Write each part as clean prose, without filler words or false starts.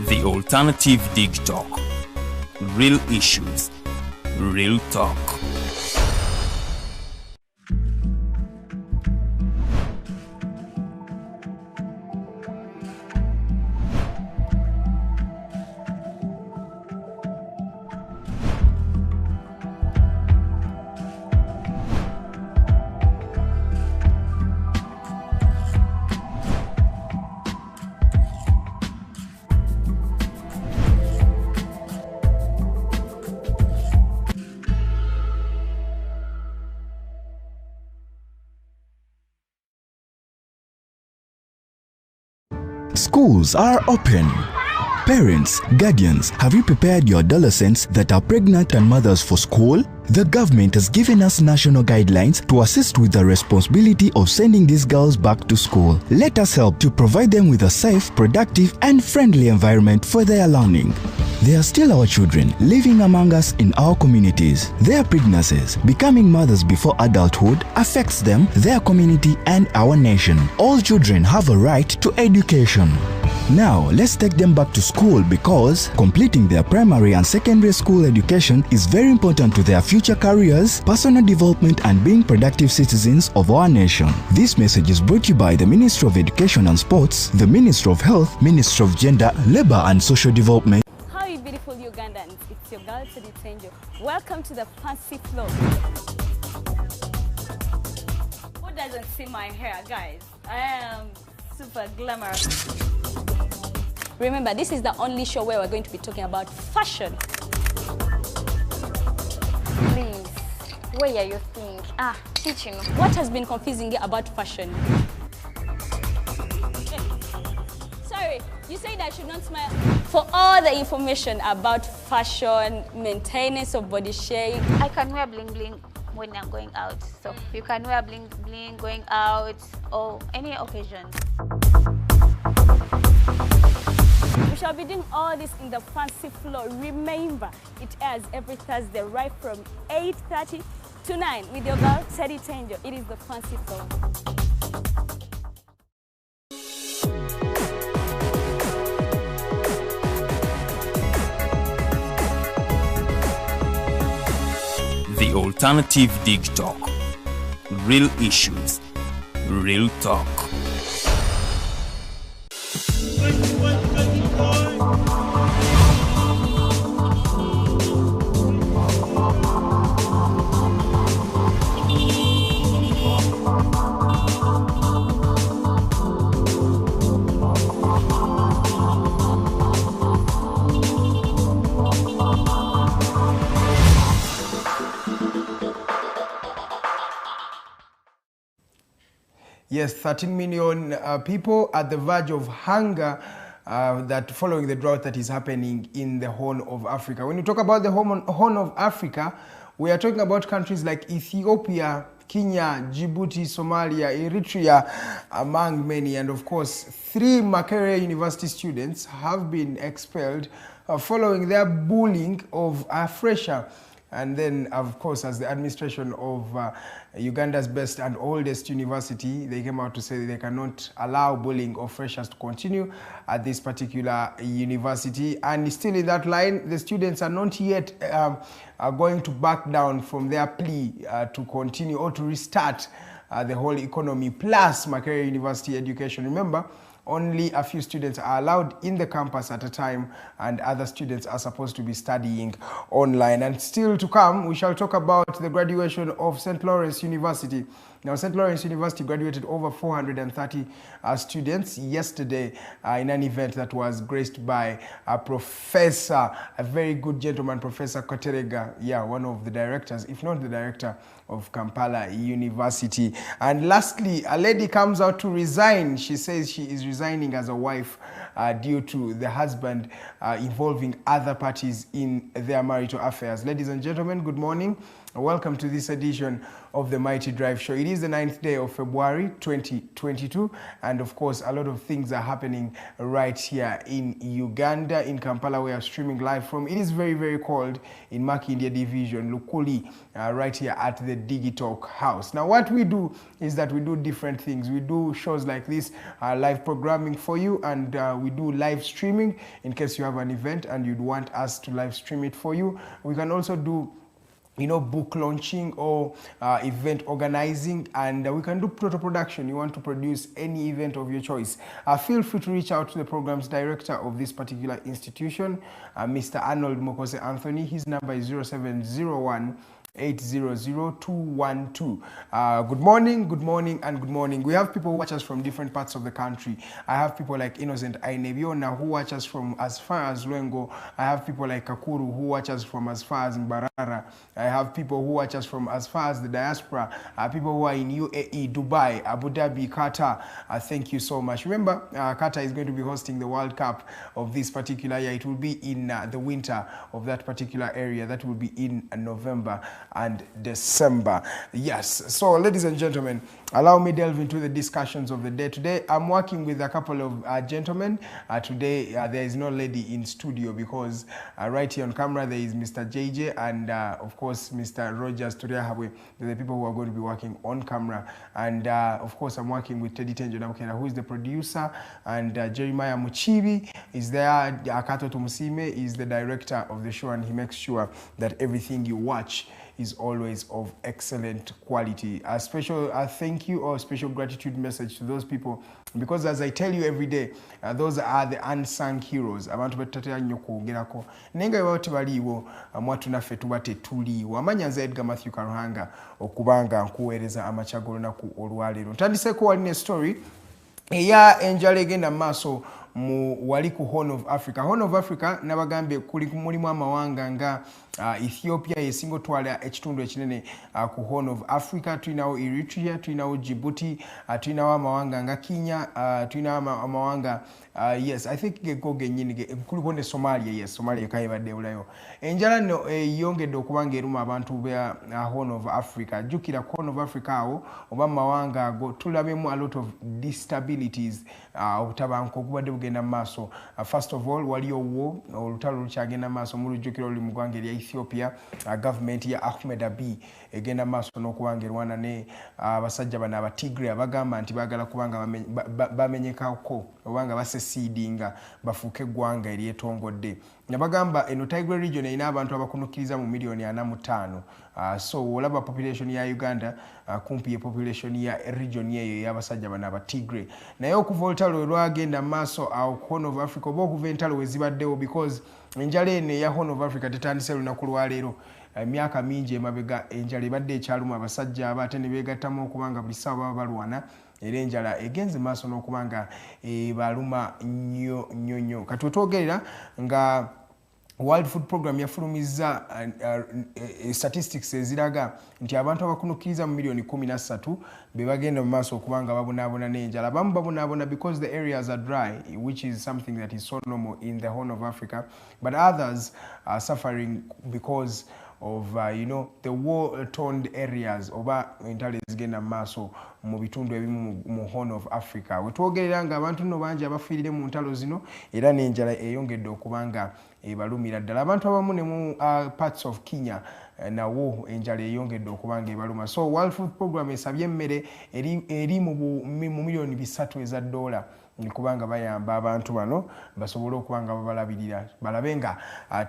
The Alternative Dig Talk. Real issues, real talk. Schools are open. Parents, guardians, have you prepared your adolescents that are pregnant and mothers for school? The government has given us national guidelines to assist with the responsibility of sending these girls back to school. Let us help to provide them with a safe, productive, and friendly environment for their learning. They are still our children living among us in our communities. Their pregnancies, becoming mothers before adulthood, affects them, their community, and our nation. All children have a right to education. Now, let's take them back to school because completing their primary and secondary school education is very important to their future careers, personal development, and being productive citizens of our nation. This message is brought to you by the Ministry of Education and Sports, the Ministry of Health, Ministry of Gender, Labor and Social Development. How you beautiful Ugandans, it's your girl Teddy Tenjo. Welcome to the Fancy Flow. Who doesn't see my hair, guys? I am super glamorous. Remember, this is the only show where we're going to be talking about fashion. Please, where are you think? Teaching. What has been confusing you about fashion? Sorry, you said I should not smile. For all the information about fashion, maintenance of body shape. I can wear bling bling when I'm going out. So you can wear bling bling going out or any occasion. We shall be doing all this in the Fancy Flow. Remember, it airs every Thursday right from 8:30 to 9 with your girl Teddy Tenjo. It is the Fancy Flow. The Alternative Dig Talk. Real issues, real talk. Yes, 13 million people at the verge of hunger that following the drought that is happening in the Horn of Africa. When you talk about the Horn of Africa, we are talking about countries like Ethiopia, Kenya, Djibouti, Somalia, Eritrea, among many. And of course, 3 Makerere University students have been expelled following their bullying of a fresher. And then, of course, as the administration of Uganda's best and oldest university, they came out to say they cannot allow bullying of freshers to continue at this particular university. And still in that line, the students are not yet going to back down from their plea to continue or to restart the whole economy, plus Makerere University education. Remember, only a few students are allowed in the campus at a time, and other students are supposed to be studying online. And still to come, we shall talk about the graduation of St. Lawrence University. Now, St. Lawrence University graduated over 430 students yesterday in an event that was graced by a professor, a very good gentleman, Professor Koterega, one of the directors, if not the director of Kampala University. And lastly, a lady comes out to resign. She says she is resigning as a wife due to the husband involving other parties in their marital affairs. Ladies and gentlemen, good morning. Welcome to this edition of the Mighty Drive Show. It is the 9th day of February 2022, and of course a lot of things are happening right here in Uganda, in Kampala. We are streaming live from. It is very, very cold in Makindye Division, Lukuli, right here at the Digitalk House. Now what we do is that we do different things. We do shows like this, live programming for you, and we do live streaming in case you have an event and you'd want us to live stream it for you. We can also do book launching or event organizing, and we can do proto production. You want to produce any event of your choice, feel free to reach out to the programs director of this particular institution, Mr. Arnold Mokose Anthony. His number is 0701 800-212. Good morning, good morning, and good morning. We have people who watch us from different parts of the country. I have people like Innocent Ainebiona who watch us from as far as Lwengo. I have people like Kakuru who watch us from as far as Mbarara. I have people who watch us from as far as the diaspora. People who are in UAE, Dubai, Abu Dhabi, Qatar. Thank you so much. Remember, Qatar is going to be hosting the World Cup of this particular year. It will be in the winter of that particular area. That will be in November and December. Yes, so ladies and gentlemen, allow me delve into the discussions of the day. Today I'm working with a couple of gentlemen. Today there is no lady in studio because right here on camera there is Mr. JJ and of course Mr. Rogers Turiahabwe. They're the people who are going to be working on camera, and of course I'm working with Teddy Tenjo Namukena, who is the producer, and Jeremiah Muchibi is there. Akato Tumusime is the director of the show, and he makes sure that everything you watch is always of excellent quality. A special thank you or special gratitude message to those people, because as I tell you every day, those are the unsung heroes. Abantu betatera nnyo kwogerako nenga bwe tebaliiwo mwatu naffe tuba tetuliiwo. Amanya nze Edgar Matthew Karuhanga okubanga nkuweereza amachagolo naku olwaleero. Ntandiseko wali story eya enjala egenda maaso mu wali ku Horn of Africa. Horn of Africa nabagambe kuli mulimu amawanga nga Ethiopia yesinga otwala ekitundu ekinene ku Horn of Africa. Tulinawo Eritrea, tulinawo Djibouti, tulinawo amawanga nga Kenya, tulinawo amawanga yes, I think gegoge nyini kuliko ne Somalia. Yes, Somalia kayibadde ulayo. Enjala no yongedde okubanga eruma abantu be Horn of Africa. Jukira Horn of Africa awo oba mawanga go tulabemu a lot of instabilities obutabanko kubadde bugenda maaso. First of all, waliyo wo olutalo lukyagenda maaso mu lujjukiro luli mu ggwanga erya Ethiopia. Government ya Ahmed Abiy egenda maaso n'okubanga erwana ne abasajja bano aba Tigray abagamba nti baagala kubanga bamenyekako obanga basesidinga bafuuke eggwanga eryetongodde. Nabagamba eno Tigray region erina abantu abakunukiriza mu milioni 45. So olaba population ya Uganda kumpi ye population ya region yeyo y'abasajja bano aba Tigray. Naye okuva olutalo lwagenda maaso awo Horn of Africa oba okuva entalo wezibaddewo, because enjala eno ya Horn of Africa tetandise lunaku lwaleero. Emyaka mingi emabega enjala ebadde ekyaluma abasajja abate ne beegattamu okubanga buli ssaawa baba balwana, era enjala egenze maaso n'okubanga baluma nnyo. Kati wetwogerera nga World Food Program yafulumiza statistics eziraga nti abantu abakunukiriza mu milioni 13 be bagenda mu maaso okubanga babonaabona n'enjala. Abamu babonaabona because the areas are dry, which is something that is so normal in the Horn of Africa, but others are suffering because of the war-torn areas oba entalo ezigenda mu maaso mu bitundu ebimu mu Horn of Africa. Wetwogerera nga abantu nno bangi abafiirire mu ntalo zino, era n'enjala eyongedde okubanga ebalumira ddala. Abantu abamu ne mu parts of Kenya nawo enjala eyongedde okubanga ebaluma. So World Food Program esabye emmere eri mu milioni 3 eza dola kubanga bayamba abantu bano basobole okubanga babalabirira balabe nga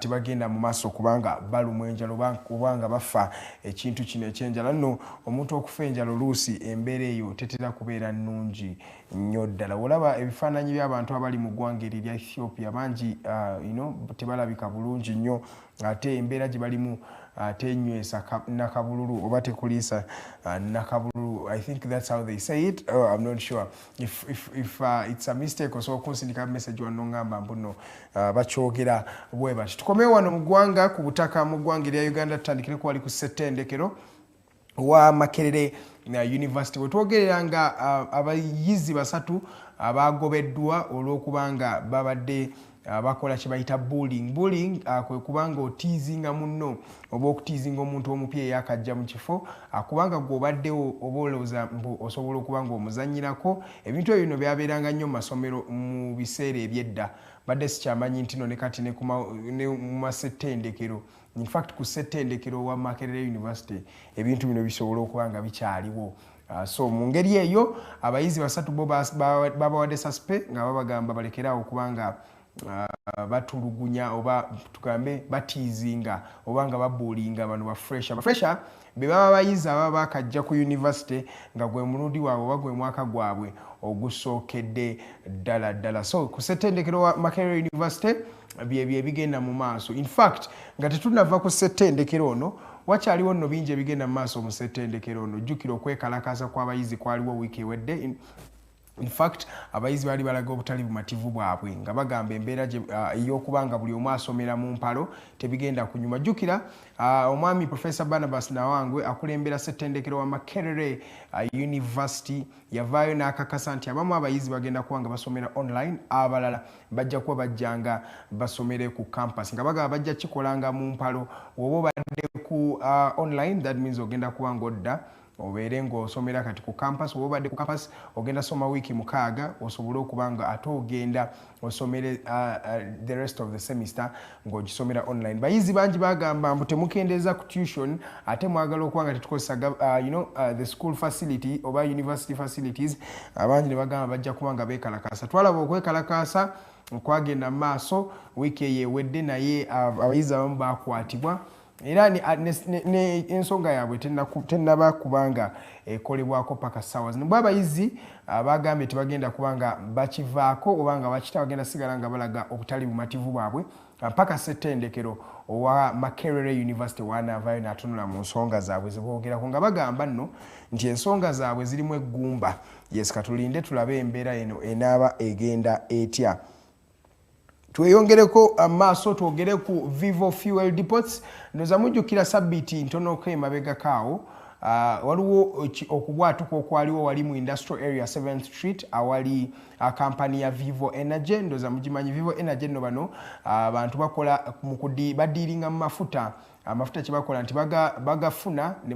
tebagenda mu maaso kubanga balumwa enjala obanga bafa ekintu kino ekyenjala. Nno omuntu okufa enjala oluusi embeera eyo tetera kubeera nnungi nnyo ddala. Olaba ebifaananyi by'abantu abali mu ggwanga erya Ethiopia bangi tebalabika bulungi nnyo, ate embeera gye balimu tenywesa nakabululu oba tekuliisa nakabululu. I think that's how they say it. I'm not sure if it's a mistake. Osobola kunsindika message wano ngamba mbuno bakyogera bwe bati. Tukomewo wano mu ggwanga ku butaka mu ggwanga erya Uganda, tutandikire ku wali ku ssettendekero wa Makerere University. Wetwogerera nga abayizi basatu abagobeddwa olw'okubanga babadde bakola kye bayita bullying kwe kubanga otiizinga munno oba okutiizinga omuntu omupya eyakajja mu kifo kubanga gw'obaddewo oba olowooza osobola okuba nga omuzannyirako. Ebintu ebyo bino byabeeranga nnyo mu masomero mu biseera ebyedda, badde sikyamanyi nti no ne kati ne mu masettendekero. In fact ku ssettendekero wa Makerere University ebintu bino bisobola okuba nga bikyaliwo. So mu ngeri eyo abayizi basatu bo babawadde suspe nga babagamba balekerawo kubanga batulugunya oba tugambe batiizinga oba nga babuulinga bano bafresha be baba bayizi ababa bakajja ku university nga gwe mulundi waabwe oba gwe mwaka gwabwe ogusookedde ddala. So ku ssettendekero wa Makerere University bye bigenda mu maaso. In fact nga tetunava ku ssettendekero ono wakyaliwo nno bingi ebigenda mu maaso mu ssettendekero ono. Jjukira okwekalakaasa kw'abayizi kwaliwo wiiki ewedde. In fact abayizi bali balaga obutali bumativu bwabwe nga bagamba embeera ey'okubanga buli omu asomera mu mpalo tebigenda kunyuma. Jjukira omwami Professor Barnabas Nawangwe akulembera ssettendekero wa Makerere University yavaayo n'akakasa nti abamu abayizi bagenda kuba nga basomera online, abalala bajja kuba bajjanga basomere ku campus nga bagamba bajja kikolanga mu mpalo. Woba obadde ku online, that means ogenda kuba ng'odda obeere ng'osomera kati ku campus. Woba obadde ku campus ogenda soma wiiki mukaaga osobole okuba nga ate ogenda osomere the rest of the semester ng'ogisomera online. Bayizi bangi bagamba mbu temukendeeza ku tuition ate mwagala okuba nga tetukozesa the school facility oba university facilities. Abangi ne bagamba bajja kuba nga beekalakaasa. Twalaba okwekalakaasa okwagenda mu maaso wiiki eyo ewedde, naye abayizi abamu bakwatibwa era ensonga yaabwe tennaba kubanga ekolebwako paka ssaawa zino. Bwe abayizi bagambye tebagenda kubanga bakivaako oba nga bakita bagenda sigala nga balaga obutali bumativu bwabwe paka ssettendekero owa Makerere University wanaavaayo n'atunula mu nsonga zaabwe ze boogerako nga bagamba nno nti ensonga zaabwe zirimu eggumba. Yes, katulinde tulabe embeera eno enaaba egenda etya. Tweyongereko amaaso twogere ku Vivo Fuel Depots. Ndoza mujjukira sabbiiti ntonoko emabegakaawo waliwo okubwatuka okwaliwo wali mu Industrial Area 7th Street awali kampani ya Vivo Energy. Ndoza mugimanyi Vivo Energy nno bano abantu bakola badiiringa mu mafuta. Amafuta kye bakola nti bagafuna ne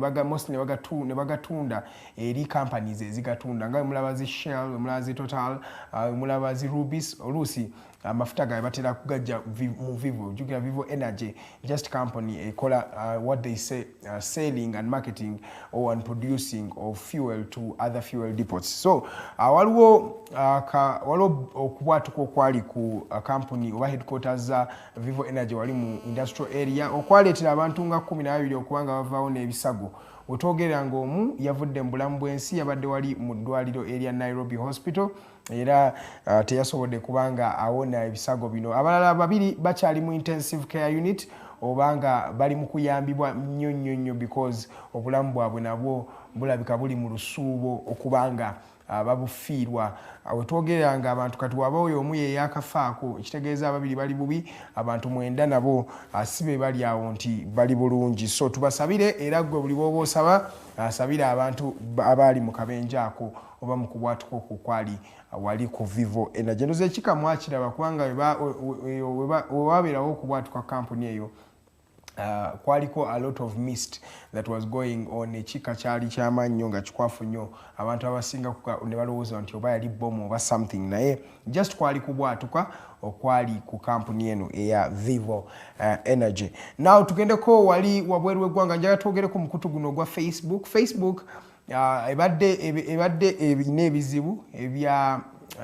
bagatunda eri companies ezigatunda nga mulaba zi Shell, mulaba zi Total, mulaba zi Rusi. Amafuta gawe batera kugajja mu Vivo. Jukira Vivo Energy just company ekola what they say selling and marketing or and producing of fuel to other fuel depots. So waliwo okubwatuka okwali ku company oba headquarters za Vivo Energy wali mu industrial area okwaleetera abantu nga 12 okubanga bavaawo n'ebisago. Otwogerera ng'omu yavudde mu bulamu bw'ensi yabadde wali mu ddwaliro erya Nairobi Hospital era teyasobodde kubanga awona ebisago bino. Abalala babiri bakyali mu intensive care unit obanga bali mu kuyambibwa nnyo because obulamu bwabwe nabwo bulabika buli mu lusuubo okubanga babufiirwa. Wetwogerera nga abantu kati waba oyo omu ye yakafaako ekitegeeza ababiri bali bubi, abantu 9 nabo sibe bali awo nti bali bulungi. So tubasabire era gwe buli bwoba osaba asabire abantu abali mu kabenje ako oba mu kubwatuka okwo kwali wali ku Vivo Energy. Ndoze ekikamu akiraba kubanga wewabeerawo okubwatuka kampuni eyo kwaliko a lot of mist that was going on. Ekika kyali kyamannyo nga kikwafu nnyo, abantu abasinga ne balowooza nti oba yali bomu oba something, naye just kwali kubwatuka okwali ku kampuni eno eya Vivo Energy. Now tugendeko wali wabweru w'eggwanga, njagala twogereko mukutu guno ogwa Facebook ebadde ebina ebizibu ebya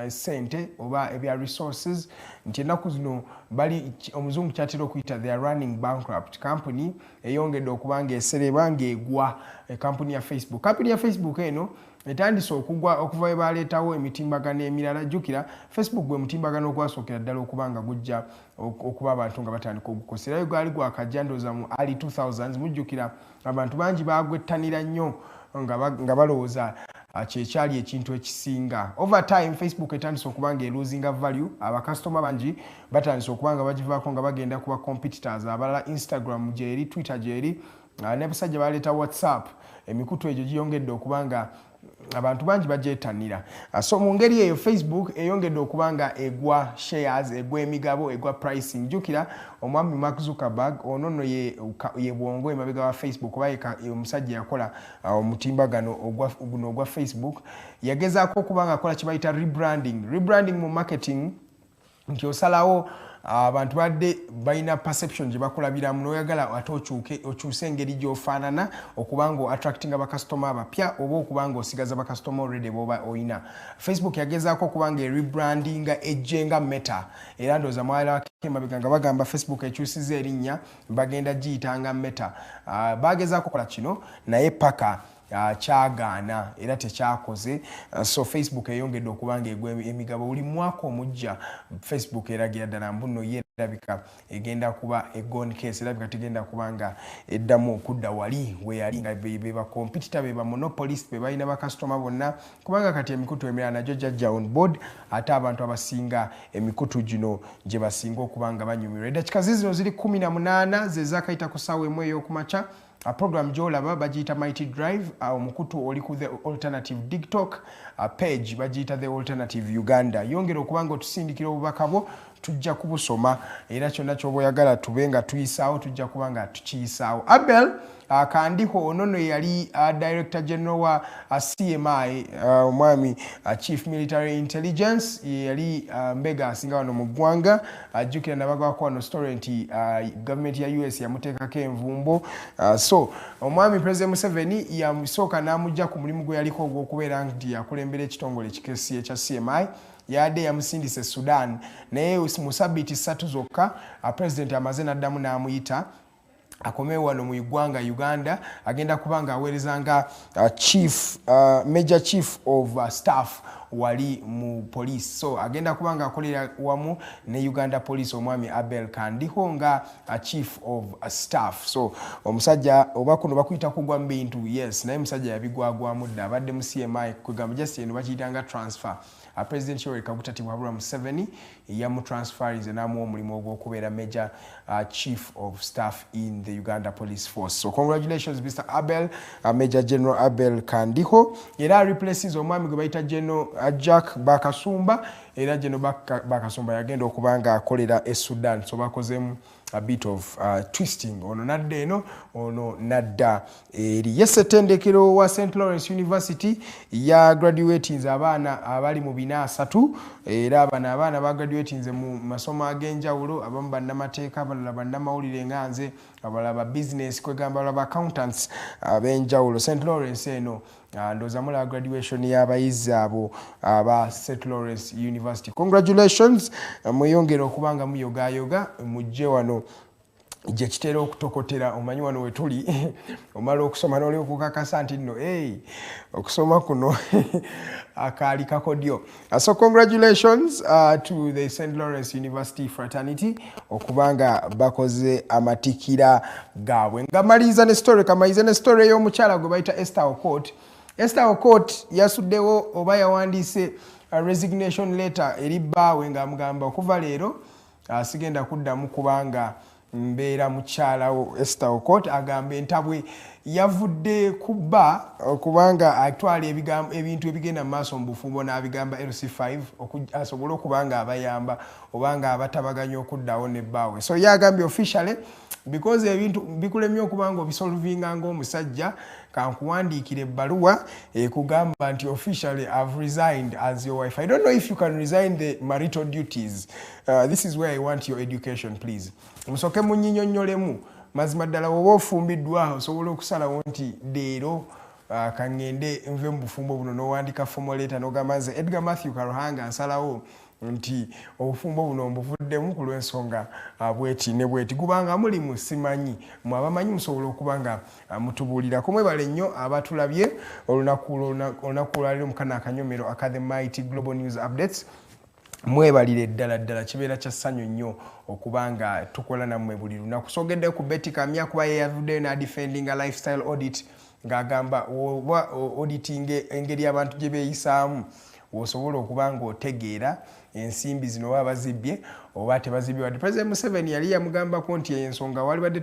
sente oba ebya resources nti ennaku zino bali omuzungu kyatera okuyita they are running bankrupt. Company eyongedde okubanga esereba ng'egwa company ya Facebook. Company ya Facebook eno etandise okugwa okuva we baleetawo emitimbagano emirala. Jjukira Facebook gwe mutimbagano ogwasookera ddala okubanga gujja okuba abantu nga batandika ogukoserayo gwali gwakajja ndooza mu early 2000s. Mujjukira abantu bangi bagwettanira nnyo nga balowooza kyekyali ekintu ekisinga. Over time Facebook etandise okubanga elosinga value. Abakasitoma bangi batandise okubanga bagivaako nga bagenda kuba competitors abalala. Instagram gyeri, Twitter gyeri, n'ebasajja baleeta WhatsApp. Emikutu egyo giyongedde okubanga abantu bangi bagyetanira. So mu ngeri eyo Facebook eyongedde okubanga egwa shares, egwa emigabo, egwa pricing. Jukira omwami Mark Zuckerberg ono ye bwongo emabega wa Facebook oba omusajja yakola omutimbagano ogwa Facebook yagezaako okubanga akola kibayita rebranding mu marketing nti osalawo abantu badde balina perception gye bakulabiramu n'oyagala ate okyuse engeri gy'ofaanana okubanga attracting abakasitoma abapya oba okubanga osigaza bakasitoma already b'oba oyina. Facebook yagezaako okubanga rebrandinga ejjenga Meta era ndowooza mwala wake emabega nga bagamba Facebook ekyusiza erinnya bagenda giyitanga Meta. Bagezaako okukola kino naye paka kyagaana era tekyakoze. So Facebook eyongedde okubanga egwa emigabo buli mwaka omujja. Facebook eragira ddala mbuno ye erabika egenda kuba egone case, erabika tegenda kubanga eddamu okudda wali we yali nga beba competitor beba monopolist be balina bakasitoma bonna kubanga kati emikutu emirala nagyo jajja on board ate abantu abasinga emikutu gino gye basinga okubanga banyumirwa. Eddakiika zino ziri 18 ze zaakayita ku ssaawa emu ey'okumakya. A program gyolaba bagiyita Mighty Drive, omukutu oli ku The Alternative TikTok, page bagiyita The Alternative Uganda. Yongera okubanga otusindikira obubaka bwo tujja kubusoma era kyonna ky'oba oyagala tube nga tuyisaawo tujja kubanga tukiyisaawo. Abel Kandiho ono yali Director General wa CMI, omwami Chief Military Intelligence, yali mbega asinga wano mu ggwanga. Ajjukira nabagwako wano story nti government ya US yamuteekako envumbo. So omwami President Museveni yasooka n'amugja ku mulimu gwe yaliko ogw'okubeera nti yakulembera ekitongole kikesi ekya CMI. Yade yamusindise Sudan naye mu sabbiiti 3 zokka president amaze n'addamu n'amuyita akomewo wano mu Uganda agenda kubanga aweerezanga major chief of staff wali mu police. So agenda kubanga akolera wamu ne Uganda Police omwami Abel Kandiho nga chief of staff. So omusajja oba kuno bakuyita kugwa mbintu, yes, naye musajja yabigwagwamu dda abadde mu CMI kugamba just eno bakiyitanga transfer. President Yoweri Kaguta Habura Museveni yamutransferize n'amuwa omulimu ogw'okubeera major chief of staff in the Uganda Police Force. So congratulations Mr. Abel, Major General Abel Kandiho. Era replaces omwami gwe bayita General Jack Bakasumba. Era General Bakasumba yagenda okubanga akolera e Sudan. So bakozemu a bit of twisting. Ono nadda eno, ono nadda eri. Yesetendekero wa St. Lawrence University ya graduating abaana abali mu bina 3. Era abaana ba graduating mu masomo ag'enjawulo, abamu bannamateeka, abalala bannamawulire nga nze, abalala ba business kwegamba abalala ba accountants ab'enjawulo. St. Lawrence eno ndowooza mulaba graduation y'abayizi abo aba St. Lawrence University. Congratulations, mweyongere okubanga muyogayoga mujje wano gye kitera okutokotera. Omanyi wano we tuli omala okusoma n'oli okukakasa nti nno okusoma kuno akaali kakodyo. So congratulations to the St. Lawrence University fraternity okubanga bakoze amatikira gaabwe. Ngamaliza ne story ey'omukyala gwe bayita Esther Okot. Esther Okot yasuddewo oba yawandiise resignation letter eri bbaawe ng'amugamba okuva leero sigenda kuddamu kubanga mbeera mukyalawo. Esther Okot agamba entabwe yavudde kubba okubanga atwala ebintu ebigenda mu maaso mu bufumbo n'abigamba LC5 asobole okubanga abayamba obanga abatabaganya okuddawo ne bbaawe. So yagambye officially because ebintu bikulemye okubanga obisolvinga ng'omusajja kankuwandiikira ebbaluwa ekugamba nti officially I've resigned as your wife. I don't know if you can resign the marital duties. This is where I want your education, please. Musoke munyinyonnyolemu mazima ddala oba ofumbiddwa osobola okusalawo nti leero kangende nve mu bufumbo buno n'owandika formal letter n'ogamba nze Edgar Matthew Karuhanga nsalawo nti obufumbo buno mbuvuddemu ku lw'ensonga bweti ne bweti. Kubanga mulimu simanyi mwe abamanyi musobola okubanga mutubuulira. Kumwebale nnyo abatulabye olunaku lwaleero mu kano akanyomero aka The Mighty Global News Updates. Mwebalire ddala kibeera kya ssanyu nnyo okubanga tukola nammwe buli lunaku. Sogedde ku Betty Kamya kuba yeyavuddeyo n'adefendinga lifestyle audit ng'agamba oba auditing engeri abantu gye beeyisaamu osobola okubanga otegeera ensimbi zino oba bazibbye oba tebazibye wadde. President Museveni yali yamugambako nti ensonga wali badde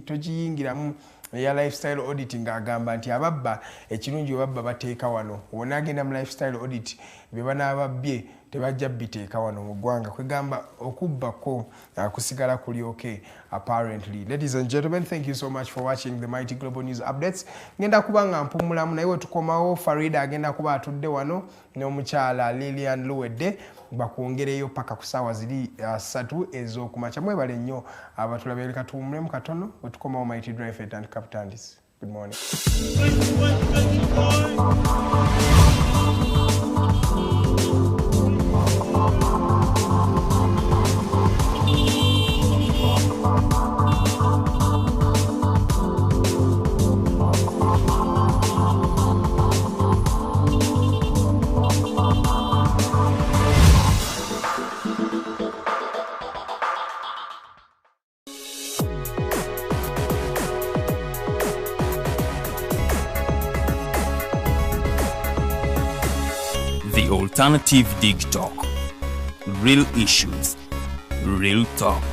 togiyingiramu ya lifestyle auditing agamba nti ababba ekirungi babba bateeka wano wona agenda mu lifestyle audit bye banaababye tebajja biteeka wano mu ggwanga kwegamba okubbako kusigala kuli okay apparently. Ladies and gentlemen, thank you so much for watching the Mighty Global News Updates. Ngenda kubanga mpumulamu naye wetukomawo Farida agenda kuba atudde wano n'omukyala Lilian Luwedde bakwongereyo paka ku ssaawa ziri 3 ez'okumakya. Mwebale nnyo abatulabire katuwumulemu katono wetukomawo Mighty Drive and Capitandis. Good morning. The Alternative Dig Talk. Real issues, real talk.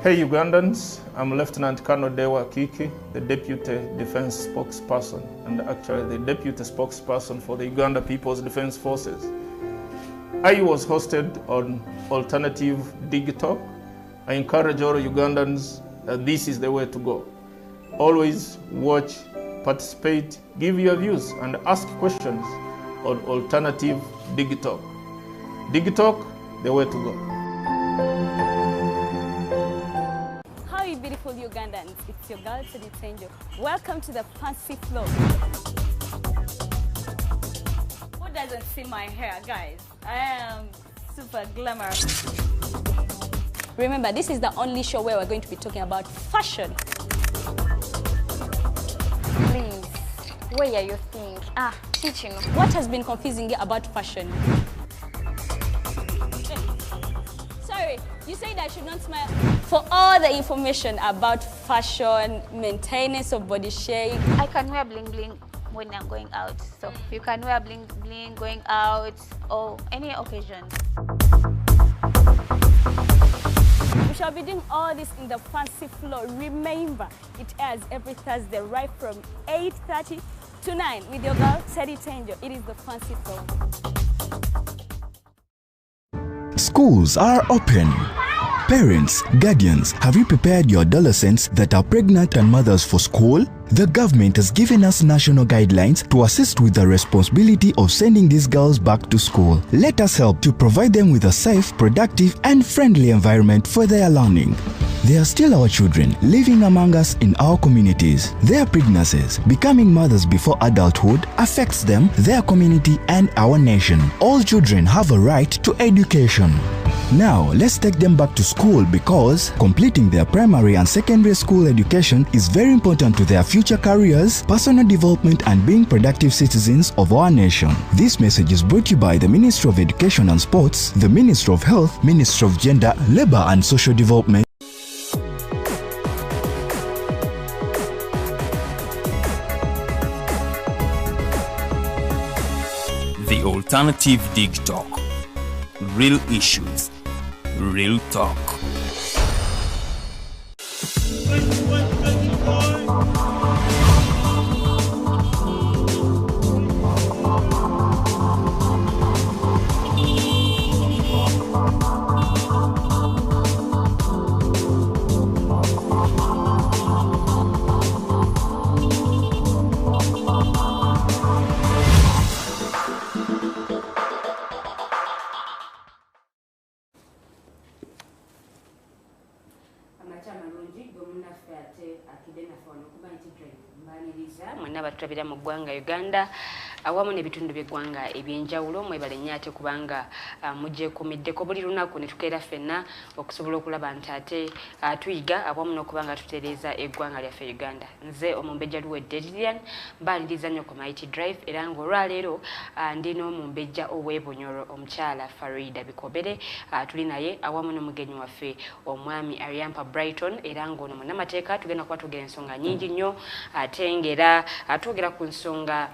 Hey Ugandans, I'm Lieutenant Colonel Dewa Kiki, the Deputy Defense Spokesperson and actually the Deputy Spokesperson for the Uganda People's Defense Forces. I was hosted on Alternative Dig Talk. I encourage all Ugandans that this is the way to go. Always watch, participate, give your views and ask questions on Alternative Dig Talk. Dig Talk, the way to go. Beautiful Ugandans, it's your girl Teddy Tenjo. Welcome to the Fancy Flow. Who doesn't see my hair, guys? I am super glamorous. Remember, this is the only show where we're going to be talking about fashion. Please, where are you think? Teaching. What has been confusing you about fashion? Sorry, you said I should not smile. For all the information about fashion, maintenance of body shape. I can wear bling bling when I'm going out. So you can wear bling bling going out or any occasion. We shall be doing all this in the Fancy Flow. Remember, it airs every Thursday right from 8:30 to 9 with your girl Teddy Tenjo. It is the Fancy Flow. Schools are open. Parents, guardians, have you prepared your adolescents that are pregnant and mothers for school? The government has given us national guidelines to assist with the responsibility of sending these girls back to school. Let us help to provide them with a safe, productive, and friendly environment for their learning. They are still our children living among us in our communities. Their pregnancies, becoming mothers before adulthood, affects them, their community, and our nation. All children have a right to education. Now, let's take them back to school because completing their primary and secondary school education is very important to their future careers, personal development, and being productive citizens of our nation. This message is brought to you by the Ministry of Education and Sports, the Ministry of Health, Ministry of Gender, Labor and Social Development. The Alternative Dig Talk. Real issues, real talk. Mwana batulabira mu ggwanga Uganda awamu n'ebitundu by'eggwanga ebyenjawulo mwebale nnyo ate kubanga mugyeekumiddeko buli lunaku ne tukeera ffenna okusobola okulaba nti ate tuyiga awamu n'okubanga tutereeza eggwanga lyaffe Uganda. Nze omumbejja Luwedde Lilian mbaaniriza nnyo ku Mighty Drive era ng'olwaleero ndi n'omumbejja ow'e-Bunyoro omukyala Farida Bikobere tuli naye awamu n'omugenyi waffe omwami Ariampa Brighton era ng'ono munnamateeka tugenda kuba tugera ensonga nnyingi nnyo ate ng'era twogera ku nsonga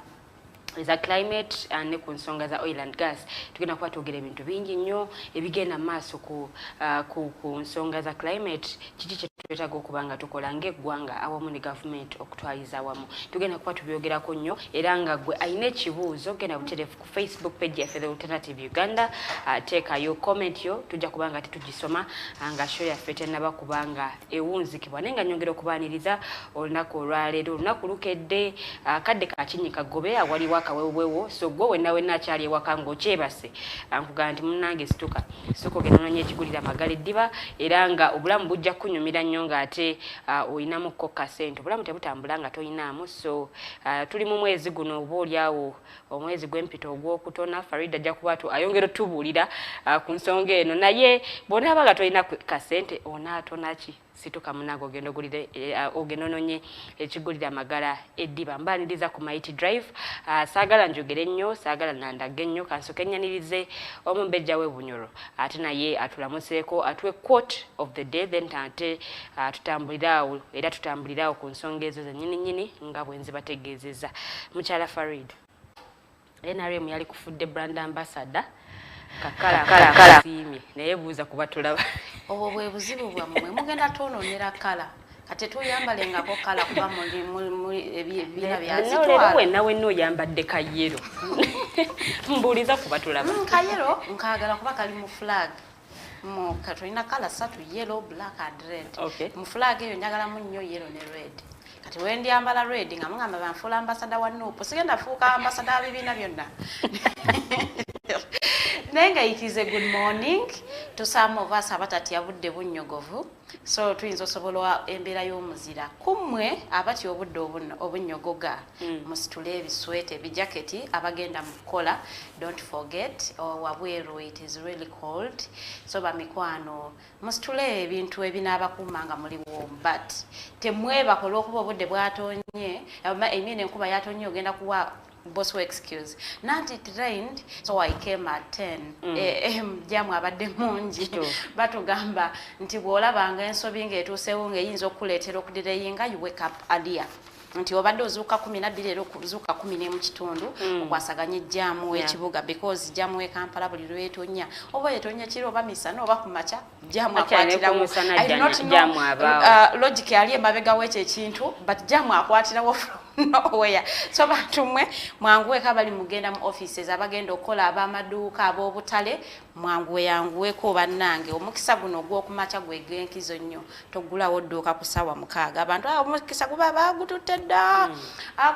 eza climate ne ku nsonga za oil and gas tugenda kuba twogera ebintu bingi nnyo ebigenda maaso ku nsonga za climate kiki kye twetaaga okuba nga tukola ng'eggwanga awamu ne gavumenti okutwaliza awamu tugenda kuba tubyogerako nnyo era nga gwe alina ekibuuzo genda buterefu ku Facebook page yaffe The Alternative Uganda teekayo comment yo tujja kuba nga tetugisoma nga show yaffe tennaba kubanga ewunzikibwa naye nga nyongera okubaaniriza olunaku olwaleero olunaku lukedde kadde kakinyi kagobe awaliwo akawewewo so gwe wenna akyali ewaka ng'okyebase nkugamba nti munnange situka ogenda onoonya ekigulira amagala eddiba era nga obulamu bujja kunyumira nnyo ng'ate oyinamukko kasente obulamu tebutambula nga toyinaamu so tuli mu mwezi guno oba oliawo omwezi gw'empito ogw'okutona Farida ajja kuba ayongera otubuulira ku nsonga eno naye bw'onaaba nga tolina kasente onaatona ki situka munago ogenda ogulire ogenda ononye ekigulira amagala eddiba mbaaniriza ku Mighty Drive saagala njogere nnyo saagala nandage nnyo kansoke nnyanirize omumbejja w'e-Bunyoro ate naye atulamuseeko atuwe quote of the day then ate tutambuliraawo ku nsonga ezo zennyini nga bwe nzibategeezezza mukyala Farid NRM yali kufudde brand ambassador kakala siimye naye buuza kuba tulaba obwo bwe buzibu bwammwe mugenda twonoonera kala kati tuyambalengako kala kuba ebina byazitwala wenna oyambadde kayero mbuuliza kuba tulaba kayero nkaagala kuba kali mu flag katulina kala 3 yellow black and red mu flag eyo njagalamu nnyo yellow ne red kati wendyambala red nga mugamba banfuula ambasada wa Nuupu sigenda fuuka ambasada w'ebibiina byonna Nenga it is a good morning to some of us abatatya budde bunnyogovu so tuyinza osobola embeera y'omuzira kumwe abati obudde obunnyogoga musitule ebiswete ebijaketi abagenda mu kukola don't forget wabweru it is really cold so bamikwano musitule ebintu ebinaabakuumanga muli warm but temwebakola okuba obudde bwatonye emyene enkuba yatonye ogenda kuwa boss excuse nanti it rained so I came at 10 jamu abadde mungi batugamba nti bwolabanga ensobi ng'etuusewo ng'eyinza okuleetera okudireyinga you wake up earlier nti obadde ozuuka 12 leero kuzuuka 10 mu kitundu okwasaganya ejjaamu w'ekibuga because jjaamu w'e Kampala buli lwetonya oba yetonya kiro oba misana oba kumaca jjaamu akwatirawo logic yali emabega w'ekyo ekintu but jjaamu akwatirawo nowhere so bantumwe mwanguweka bali mugenda mu offices abagenda okukola ab'amaduuka ab'obutale yanguweko bannange omukisa guno ogw'okumaca gwegenkizo nnyo toggulawo dduuka ku ssaawa 6 abantu omukisa guba bagututte dda.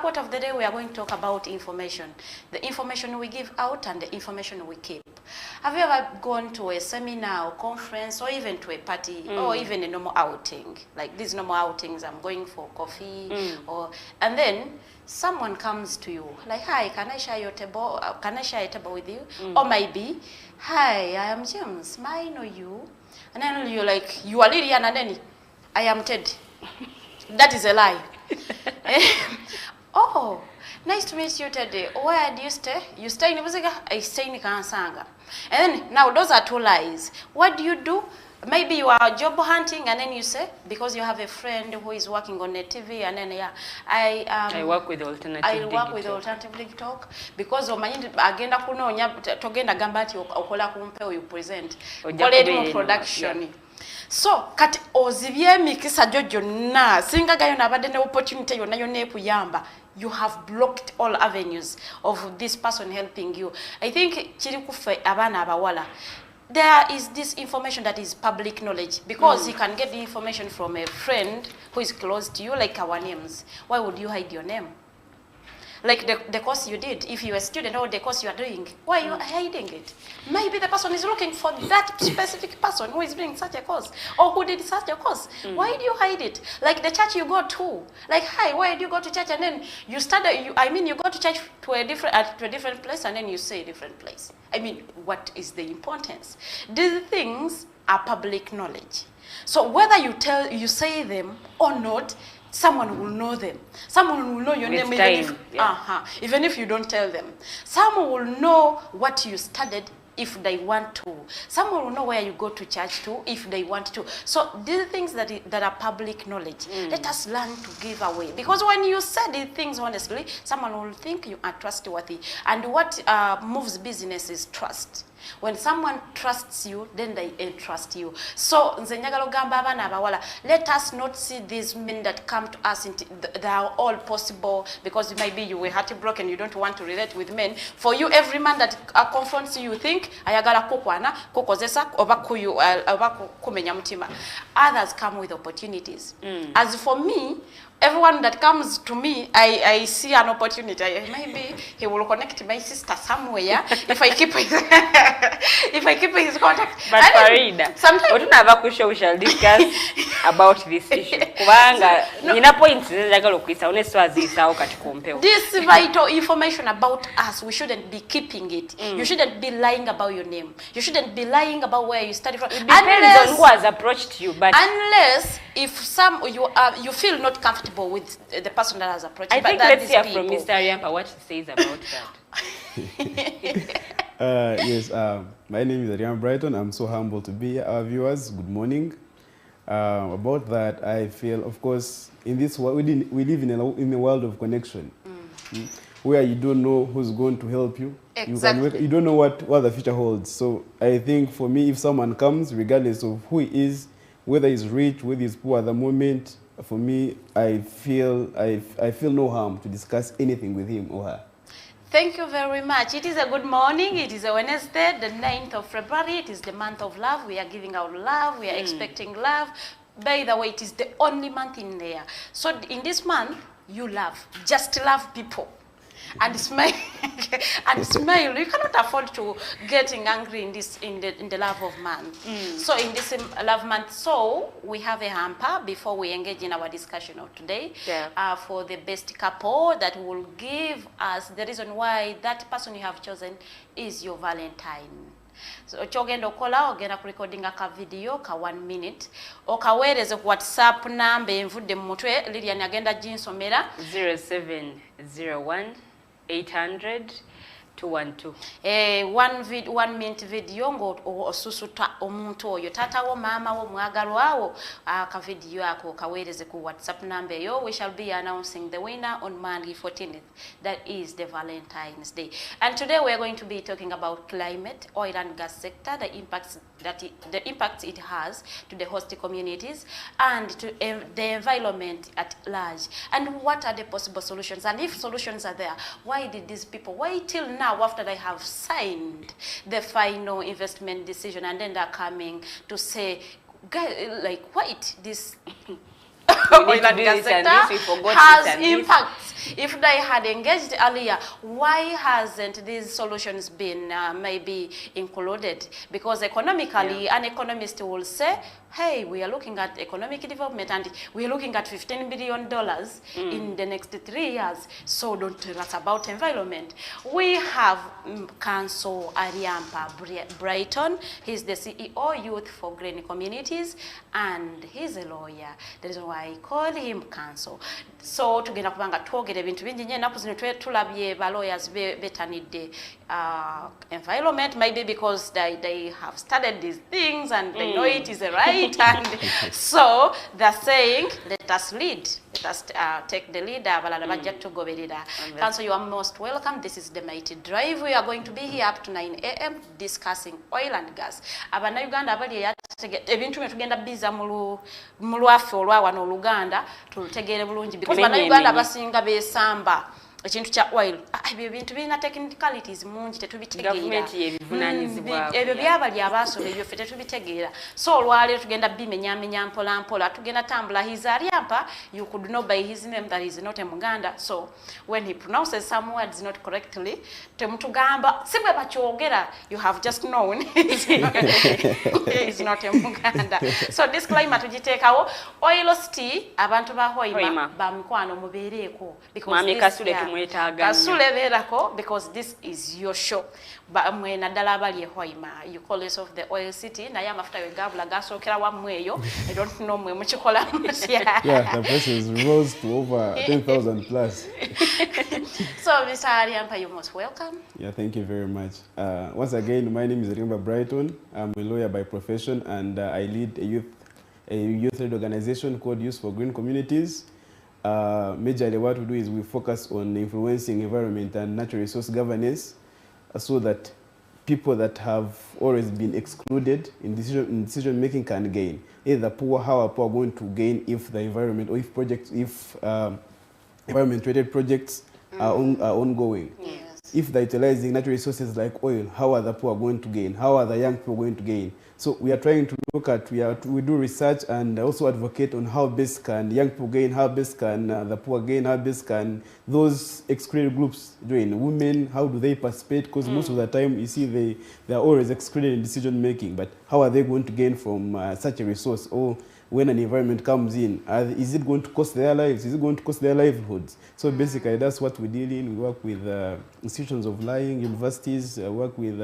Quote of the day, we are going to talk about information, the information we give out and the information we keep. Have you ever gone to a seminar or conference or even to a party or even a normal outing, like these normal outings, I'm going for coffee and then someone comes to you like, hi, can I share your table? Can I share a table with you? Or maybe, hi, I am James, may I know you? And then you're like, you are Lilian, and then I am Ted. That is a lie. Oh, nice to meet you today. Where do you stay? You stay in Buziga? I stay in Kansanga. And then, now those are two lies. What do you do? Maybe you are job hunting and then you say, because you have a friend who is working on a TV and then, yeah, I work with Alternative League Talk because agenda kunonya togenda gamba ati okola kumpe you present. Quality production. So, kati ozibye mikisa jojo na singa gayo nabade ne opportunity yona yone kuyamba. You have blocked all avenues of this person helping you. I think chiri kufe abana abawala. There is this information that is public knowledge because you can get the information from a friend who is close to you, like our names. Why would you hide your name? like the course you did, if you're a student or the course you are doing, why are you hiding it? Maybe the person is looking for that specific person who is doing such a course or who did such a course. Why do you hide it? Like the church you go to, like, hi, why do you go to church and then you study, you go to church to a different place and then you say a different place. I mean, what is the importance? These things are public knowledge. So whether you say them or not, someone will know them. Someone will know your name even if you don't tell them. Someone will know what you studied if they want to. Someone will know where you go to church to if they want to. So these things that are public knowledge, let us learn to give away. Because when you say these things honestly, someone will think you are trustworthy. And what moves business is trust. When someone trusts you, then they entrust you. So, let us not see these men that come to us, they are all possible, because maybe you were heartbroken, you don't want to relate with men. For you, every man that confronts you, you think, ayagala kukwana, kukozesa, oba kumenya mutima. Others come with opportunities. As for me, everyone that comes to me, I see an opportunity. Maybe he will connect my sister somewhere if I keep his contact. But Farida, sometimes we shall discuss about this issue. This vital information about us, we shouldn't be keeping it. You shouldn't be lying about your name. You shouldn't be lying about where you study from. It depends on who has approached you, but unless if you feel not comfortable with the person that has approached you. I think let's hear from Mr. Ariampa what he says about that. Yes, my name is Ariampa Brighton. I'm so humble to be here. Our viewers, good morning. About that, I feel, of course, in this world, we live in a world of connection, where you don't know who's going to help you. Exactly. You don't know what the future holds. So I think for me, if someone comes, regardless of who he is, whether he's rich, whether he's poor at the moment, for me, I feel no harm to discuss anything with him or her. Thank you very much. It is a good morning. It is a Wednesday, the 9th of February. It is the month of love. We are giving out love. We are expecting love. By the way, it is the only month in there. So in this month, you love. Just love people. And smile. And smile. You cannot afford to getting angry in the love of man. So in this love month, so we have a hamper before we engage in our discussion of today for the best couple that will give us the reason why that person you have chosen is your Valentine. So chogenda okola ogenda ku recording aka video ka 1 minute okaweereze ku WhatsApp number envudde mu mutwe Lilian agenda jinsomera 0701 800 212. 1 minute video ngo osusuta omuntu oyo tata wo mama wo mwagalwa wo aka video ako kaweereze ku WhatsApp number yo. We shall be announcing the winner on Monday 14th. That is the Valentine's Day. And today we are going to be talking about climate, oil and gas sector, the impacts it has to the host communities and to the environment at large, and what are the possible solutions, and if solutions are there, why did these people wait till now after they have signed the final investment decision and then they're coming to say, like, wait, this oil and gas sector has impacts. If they had engaged earlier, why hasn't these solutions been maybe included? Because economically, an economist will say, hey, we are looking at economic development and we are looking at $15 billion in the next 3 years. So don't tell us about environment. We have Council Ariampa Brighton. He's the CEO, Youth for Green Communities, and he's a lawyer. That is why I call him Council. So tugenda kubanga twogera ebintu bingi nnyo ennaku zino tulabye ba lawyers betanidde environment, maybe because they have studied these things and they know it is a right, and so they're saying, let us lead, let us take the lead. Council, you are most welcome. This is the Mighty Drive. We are going to be here up to 9 a.m. discussing oil and gas. Abannayuganda abali ebintu tugenda biza mu lwaffe olwawano Oluganda tulutegeere bulungi, because bannayuganda basinga besamba ekintu kya oil. ebyo bintu birina technicalities mungi tetubitegeera. Government yebivunaanyizibwako. Ebyo byabali abasoma ebyo ffe tetubitegeera. So olwaleero tugenda bimenyamenya mpola mpola tugenda tambula his Ariampa, you could know by his name that he's not a Muganda. So when he pronounces some words not correctly, temutugamba sibwe bakyogera, you have just known he's not a Muganda. So disclaimer tugiteekawo. Oilosity abantu ba Hoima ba mikwano mubeereeko Mami Kasule tumwetaaga Kasule beerako because this is your show. Ba mwe naddala abali e Hoima, you call yourself the oil city naye amafuta we gabula gasookera wammwe eyo. I don't know mwe mukikola Yeah, the prices rose to over 10,000 plus. So Mr. Ariampa, you're most welcome. Yeah, thank you very much. Once again, my name is Ariampa Brighton. I'm a lawyer by profession, and I lead a youth-led organization called Youth for Green Communities. Majorly what we do is we focus on influencing environment and natural resource governance so that people that have always been excluded in decision making can gain. Either poor, how are poor going to gain if the environment or if environment-related projects are ongoing. Yes. If they're utilizing natural resources like oil, how are the poor going to gain? How are the young people going to gain? So we are trying to look at, we do research and also advocate on how best can young people gain, how best can the poor gain, how best can those excluded groups join. Women, how do they participate? Because most of the time you see they are always excluded in decision making, but how are they going to gain from such a resource? Or when an environment comes in, is it going to cost their lives? Is it going to cost their livelihoods? So basically that's what we deal in. We work with institutions of learning, universities, work with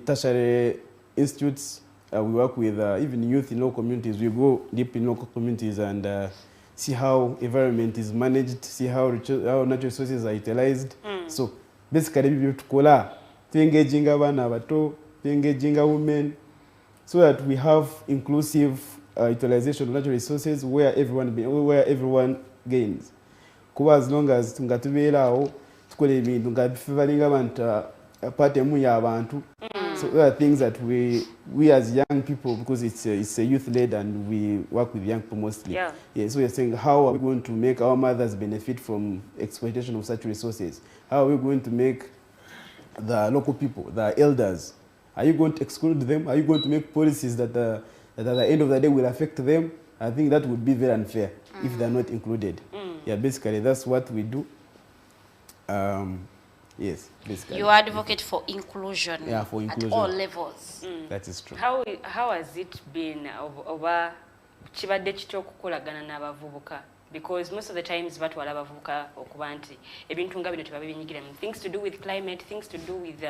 tertiary institutes, we work with even youth in local communities. We go deep in local communities and see how environment is managed, see how natural resources are utilized. So basically to engaging abana abato, to engaging women, so that we have inclusive utilization of natural resources where everyone gains. Kuba as long as tungatubeerawo tukola ebintu nga bifavalinga abantu apart emu y'abantu. So there are things that we as young people, because it's a youth-led and we work with young people mostly. Yeah. So we're saying, how are we going to make our mothers benefit from exploitation of such resources? How are we going to make the local people, the elders, are you going to exclude them? Are you going to make policies that at the end of the day will affect them? I think that would be very unfair if they're not included. Yeah, basically that's what we do. Yes, basically. You advocate for inclusion, for inclusion at all levels. That is true. How has it been over kibadde kitya okukolagana n'abavubuka? Because most of the times batwala abavubuka okuba nti ebintu nga bino tebabinyigiramu, things to do with climate, things to do with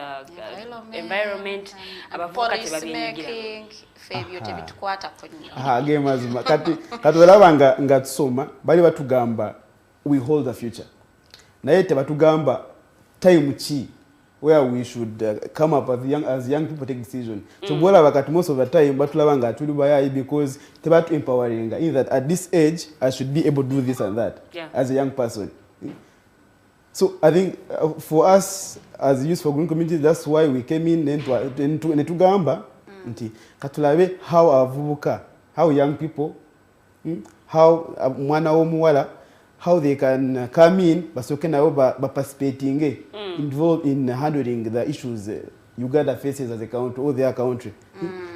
environment, abavubuka tebabinyigiramu. Febio tebitukwata konnyo. Again mazima kati olaba nga tusoma bali batugamba we hold the future. Naye tebatugamba time ki where we should come up as young people take decision. So bola bakati most of the time batulaba nga tuli bayayi because tebatu empowering in that at this age I should be able to do this and that as a young person. So I think for us as Youth for Green Communities, that's why we came in and tugamba nti katulabe how avubuka, how young people, how mwana w'omuwala, how they can come in basoke nabo participating involved in handling the issues Uganda faces as a country or their country.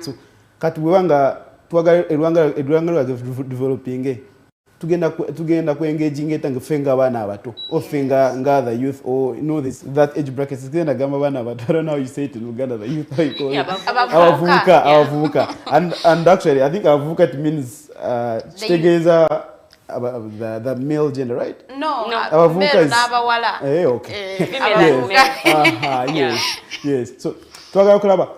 So kati wanga twagala developing tugenda ku engaging etanga fenga abana abato or fenga the youth or this that age bracket tugenda gamba abana abato. I don't know how you say it in Uganda, the youth, how you call it? Abavubuka. And actually I think abavubuka means tegeeza the male gender, right? No. Abavubuka is n'abawala. Okay. Yes. So twagala kulaba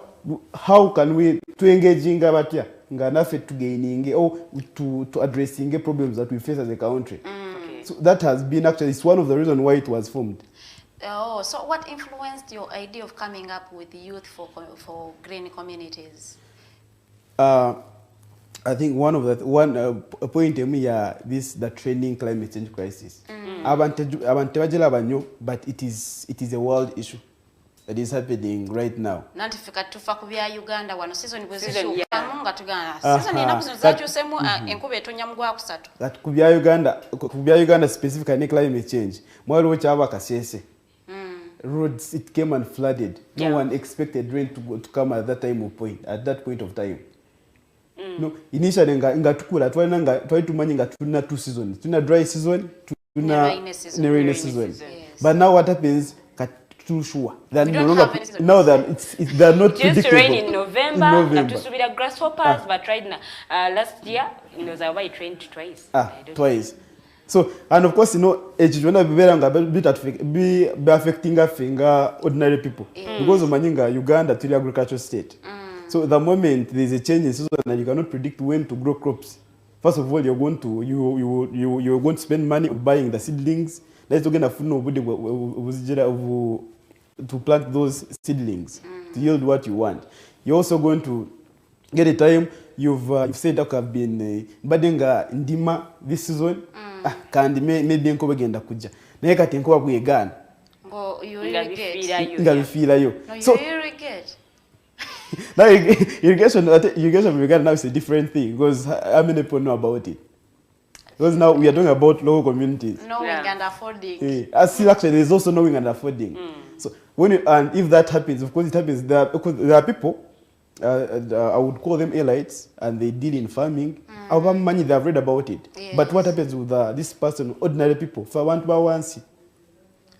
how can we to engaging abatya nga nafe to gaining or to addressing problems that we face as a country. So that has been actually, it's one of the reasons why it was formed. Oh, so what influenced your idea of coming up with Youth for Green Communities? I think one point the trending climate change crisis. Abantu bajela banyo, but it is a world issue. that is happening right now. Nanti fika tufa ku bya Uganda wano season bwe Season, zishuka nga tugana Aha. season enaku zino zakyusemu enkuba etonya mu gwa kusatu. That ku bya Uganda specifically climate change. Mwaliwo kyaba kasese. Roads, it came and flooded. No Yeah. one expected rain to come at that point of time. No, initially nga tukula twali tumanyi nga tuna two seasons. Tuna dry season, tuna rainy season. But now what happens? Too sure. They're We no don't longer have any season. now that they're not It used to predictable. rain in November. Tusubira grasshoppers, but right now, last year, in Ozawa, it rained twice. I don't Twice. So, and of course, echijona biberanga be affecting ordinary people. Because Manyinga, Uganda, to the agricultural state. So the moment there's a change in season and you cannot predict when to grow crops. First of all, you're going to spend money on buying the seedlings. That's going to plant those seedlings to yield what you want. You're also going to get a time you've said that I've been badenga ndima this season. Kandi maybe enkobe genda kuja. Naye kati enkoba kuyegana. Ngo you irrigate. Ngabifirayo. No, So you irrigate. now irrigation in Uganda now is a different thing because how many people know about it? Because now we are talking about local communities. Knowing Yeah. and affording. Still actually there's also knowing and affording. So and if that happens, of course it happens because there are people I would call them elites and they deal in farming. Our money they have read about it. Yes. But what happens with this person, ordinary people? For abantu bawansi,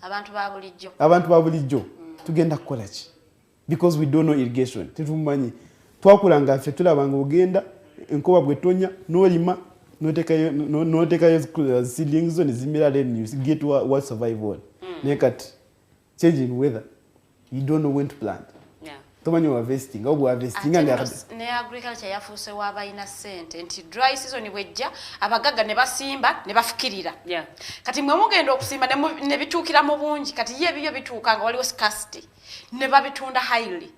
Abantu ba bulijjo. abantu babulijjo tugenda kukola ki? Because we don't know irrigation. Tetumanyi. Twakulanga ffe tulabanga ogenda enkoba bwetonya n'olima n'otekayo seedlings zo ne zimera then you get what survive on. Naye kati change in weather, you don't know when to plant. Yeah. Tomanyi harvesting au harvesting Ate nga ne agriculture yafuuse w'abalina ssente nti dry season bwejja abagagga ne basimba ne bafukirira. Yeah. Kati mwe mugenda okusimba ne bituukira mu bungi kati ye ebyo bituuka nga waliwo scarcity ne babitunda highly.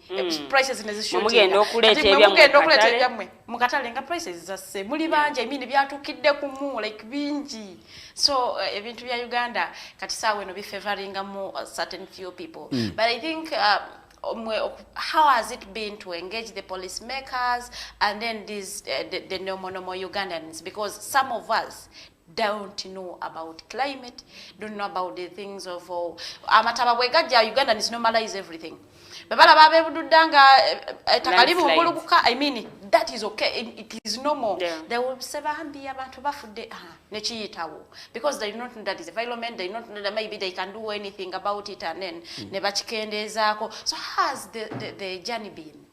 Prices ne zishutinga. Mugenda okuleeta Kati mwe ebyammwe mugenda mu okuleeta katale. ebyammwe mu katale nga prices zasse muli banja emini byatuukidde ku mu like bingi. So ebintu bya Uganda kati saawa eno bifavoringa mu certain few people. But I think how has it been to engage the policymakers and then these the normal Ugandans, because some of us don't know about climate, don't know about the things of amataba bwegajja Ugandans normalize everything. Babala babe bududanga takalibu bulukuka, I mean that is okay, it is normal. Yeah. They will say bahambi abantu bafudde ne chiyitawo because they don't know that is environment, they don't know that maybe they can do anything about it and then ne bachikendezaako. So how has the journey been?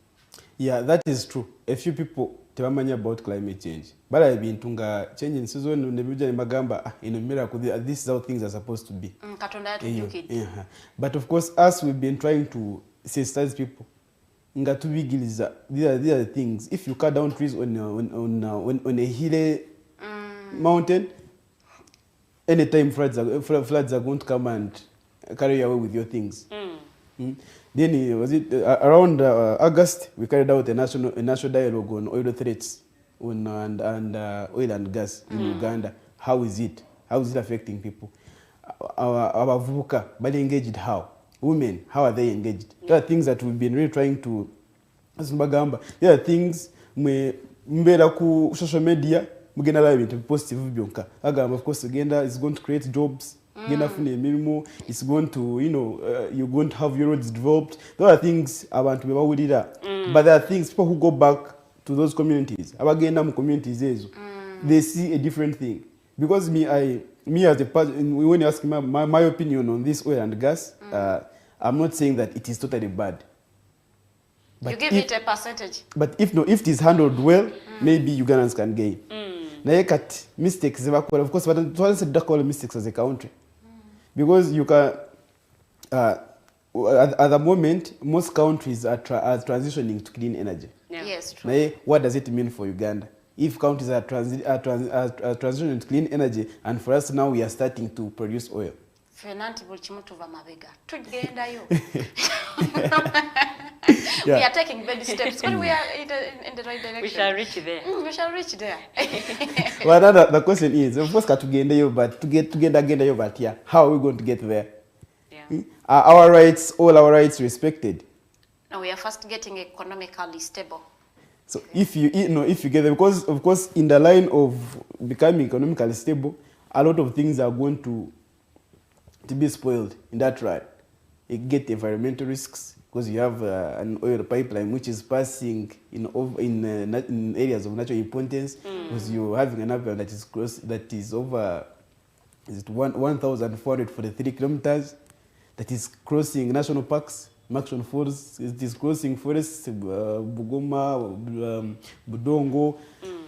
Yeah, that is true. A few people tebamanya about climate change. But I've been tunga change in season ne bijja ne magamba in a miracle this is how things are supposed to be. Katonda yatujjukidde. But of course us we've been trying to sensitize people. Nga tubigiriza these are the things. If you cut down trees on a hilly mountain, anytime floods are going to come and carry away with your things. Then was it around August we carried out a national dialogue on oil threats and oil and gas in Uganda. How is it affecting people? Our abavubuka bali engaged how? Women, how are they engaged? There are things that we've been really trying to there are things mbera ku social media mugenda live into positive byonka. Agamba of course agenda is going to create jobs. It's going to, you're going to have your roads developed. There are things abantu bebawulira. But there are things, people who go back to those communities, abagenda mu communities ezo, they see a different thing. Because me as a person, when you ask me my opinion on this oil and gas, I'm not saying that it is totally bad. But you give it a percentage. But if it is handled well, maybe Ugandans can gain. Naye kati mistakes zebakola, of course, but don't call mistakes as a country. Because you can, at the moment, most countries are transitioning to clean energy. Yeah. Yes, true. Naye, what does it mean for Uganda? If countries are transitioning to clean energy, and for us now we are starting to produce oil. Fenanti buli kimu tuva mabega. Tugendayo. We are taking baby steps, but we are in the right direction. We shall reach there. We shall reach there. Well, the question is, of course, katugendayo, but to get together, but yeah, how are we going to get there? Yeah. Are our rights, all our rights respected? No, we are first getting economically stable. So if you if you get them, because of course in the line of becoming economically stable, a lot of things are going to be spoiled in that ride. You get environmental risks because you have an oil pipeline which is passing in areas of natural importance, because you're having an pipeline that is over 1,443 kilometers, that is crossing national parks. Maxon Forest, it is crossing forests, Bugoma, Budongo.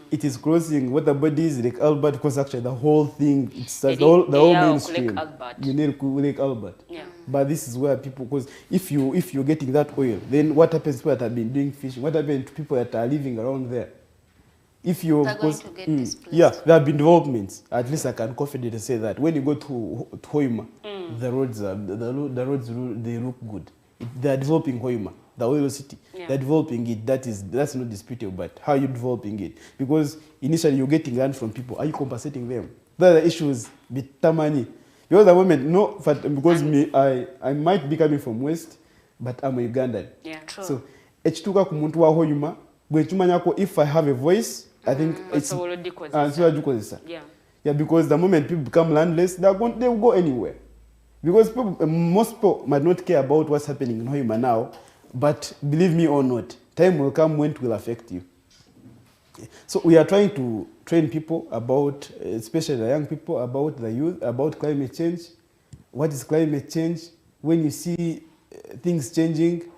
It is crossing water bodies like Albert, because actually the whole thing, it's the whole mainstream. You need Lake Albert. Yeah. But this is where people, because if you're getting that oil, then what happens to people that have been doing fishing? What happens to people that are living around there? If you, They're going to get displaced. Yeah, there have been developments. At least I can confidently say that when you go to Hoima, the roads they look good. They are developing Hoima, the oil city. Yeah. They're developing it. That's not disputable. But how are you developing it? Because initially you're getting land from people. Are you compensating them? There are the issues with Tamani. Because the moment, because I might be coming from West, but I'm a Ugandan. Yeah, true. So, ekituuka ku muntu wa Hoima, bwe kimanyako if I have a voice, I think it's yeah, because the moment people become landless, they will go anywhere. Because most people might not care about what's happening in Hoima now, but believe me or not, time will come when it will affect you. So we are trying to train people about, especially the young people, about the youth, about climate change. What is climate change? When you see things changing,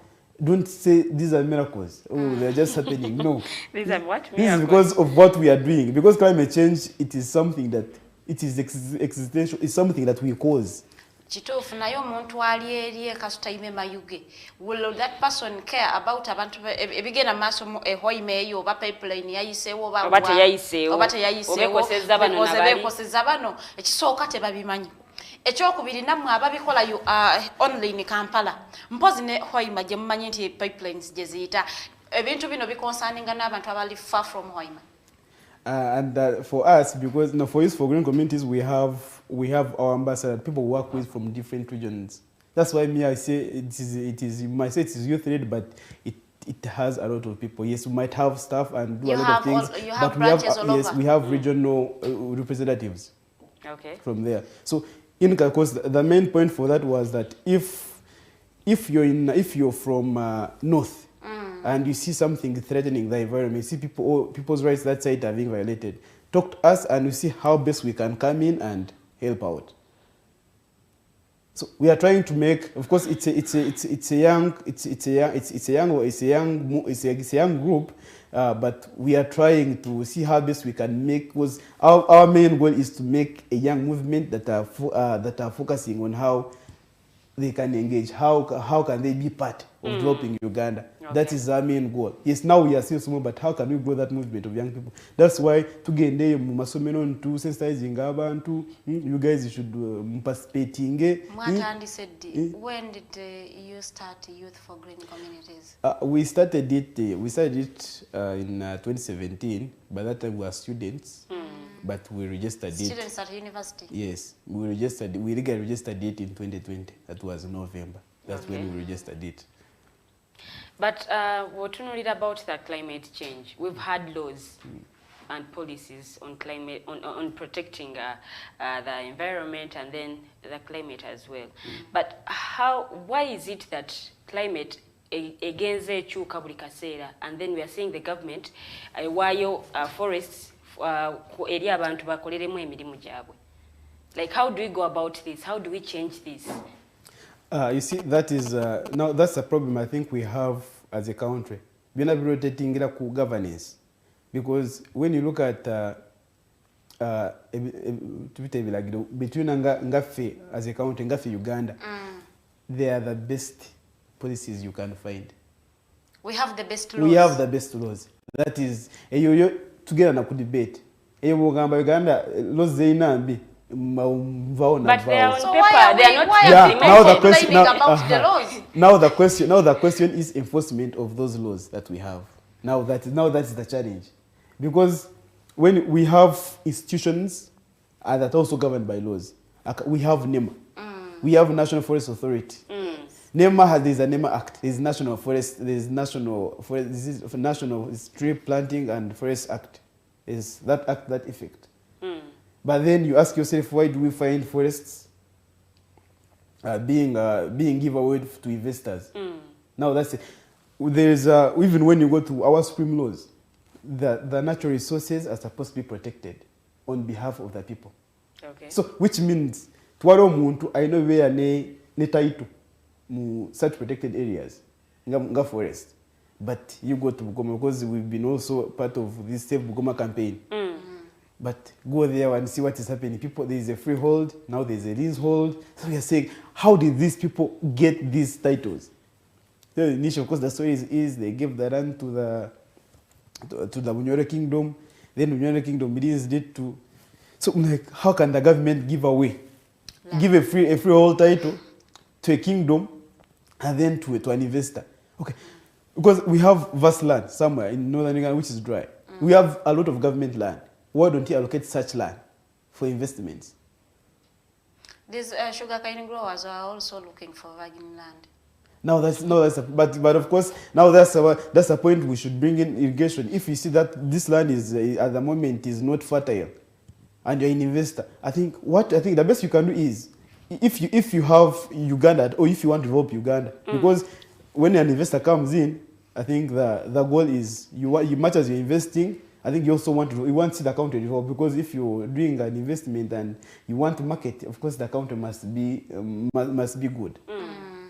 don't say these are miracles. Oh, they're just happening. No. These are what? This is because of what we are doing. Because climate change, it is something that, it is existential, it's something that we cause. Kituufu naye omuntu ali eri ekasutaime mayuge, will that person care about abantu ebigenda maaso ehoima eyo oba pipeline yayiseewo oba teyayiseewo beekosezza bano ekisooka tebabimanyi. Ekyokubiri nammwe ababikola online Kampala mpozi ne Hoima gye mumanyi nti pipelines gye ziyita ebintu bino bikonsaninga n'abantu abali far from Hoima. And for us, because for Youth for Green Communities, we have our ambassador, people we work with from different regions. That's why I say it is you might say it is youth led, but it has a lot of people. Yes, we might have staff and do a lot of things, but we have regional representatives. Okay. From there. So in course, the main point for that was that if you're from north, and you see something threatening the environment, you see people's rights that side are being violated, talk to us and we see how best we can come in and help out. So we are trying to make, of course, it's a young group, but we are trying to see how best we can make. Because our main goal is to make a young movement that are focusing on how they can engage, how can they be part of developing Uganda. Okay. That is our main goal. Yes, now we are still small, but how can we grow that movement of young people? That's why tugende mu masomero ntu sensitizing abantu, you guys should participating. When did you start Youth for Green Communities? We started it in 2017. By that time we were students. But we registered it. Students at university? Yes. We legally registered it in 2020. That was November. That's when we registered it. But what you know about the climate change? We've had laws and policies on climate, on protecting the environment and then the climate as well. But why is it that climate against ekyuka buli kaseera, and then we are seeing the government ewaayo forests eri abantu bakoleremu emirimu gyabwe? Like, how do we go about this? How do we change this? You see, that is now that's a problem I think we have as a country. We're not rotating governance, because when you look at between Ngafe as a country, Ngafe Uganda, they are the best policies you can find. We have the best laws. We have the best laws. That is, together na debate. Uganda laws zeinambi. But they are on so paper. They are not Now the question is enforcement of those laws that we have. Now that's the challenge, because when we have institutions that are also governed by laws, we have NEMA. We have National Forest Authority. NEMA there's a NEMA Act. There's National Forest. There's National Forest. This is National Tree Planting and Forest Act. Is that act that effect? But then you ask yourself, why do we find forests being given away to investors? Now that's it. There's even when you go to our supreme laws, the natural resources are supposed to be protected on behalf of the people. Okay. So which means twaro muntu aino where ne title mu such protected areas nga forest, but you go to Bugoma because we've been also part of this Save Bugoma campaign. But go there and see what is happening. People, there is a freehold, now there is a leasehold. So we are saying, how did these people get these titles? The initial, of course, the story is they gave the land to the Bunyoro Kingdom. Then Bunyoro Kingdom released it to. So like, how can the government give away, give a freehold title to a kingdom, and then to an investor? Okay, because we have vast land somewhere in northern Uganda which is dry. We have a lot of government land. Why don't you allocate such land for investments? These sugarcane growers are also looking for virgin land. But of course now that's a point we should bring in irrigation. If you see that this land is at the moment is not fertile, and you're an investor, I think the best you can do is if you have Uganda, or if you want to develop Uganda, because when an investor comes in, I think the goal is you much as you're investing. I think you also want to see the country develop, because if you're doing an investment and you want to market, of course the country must be good.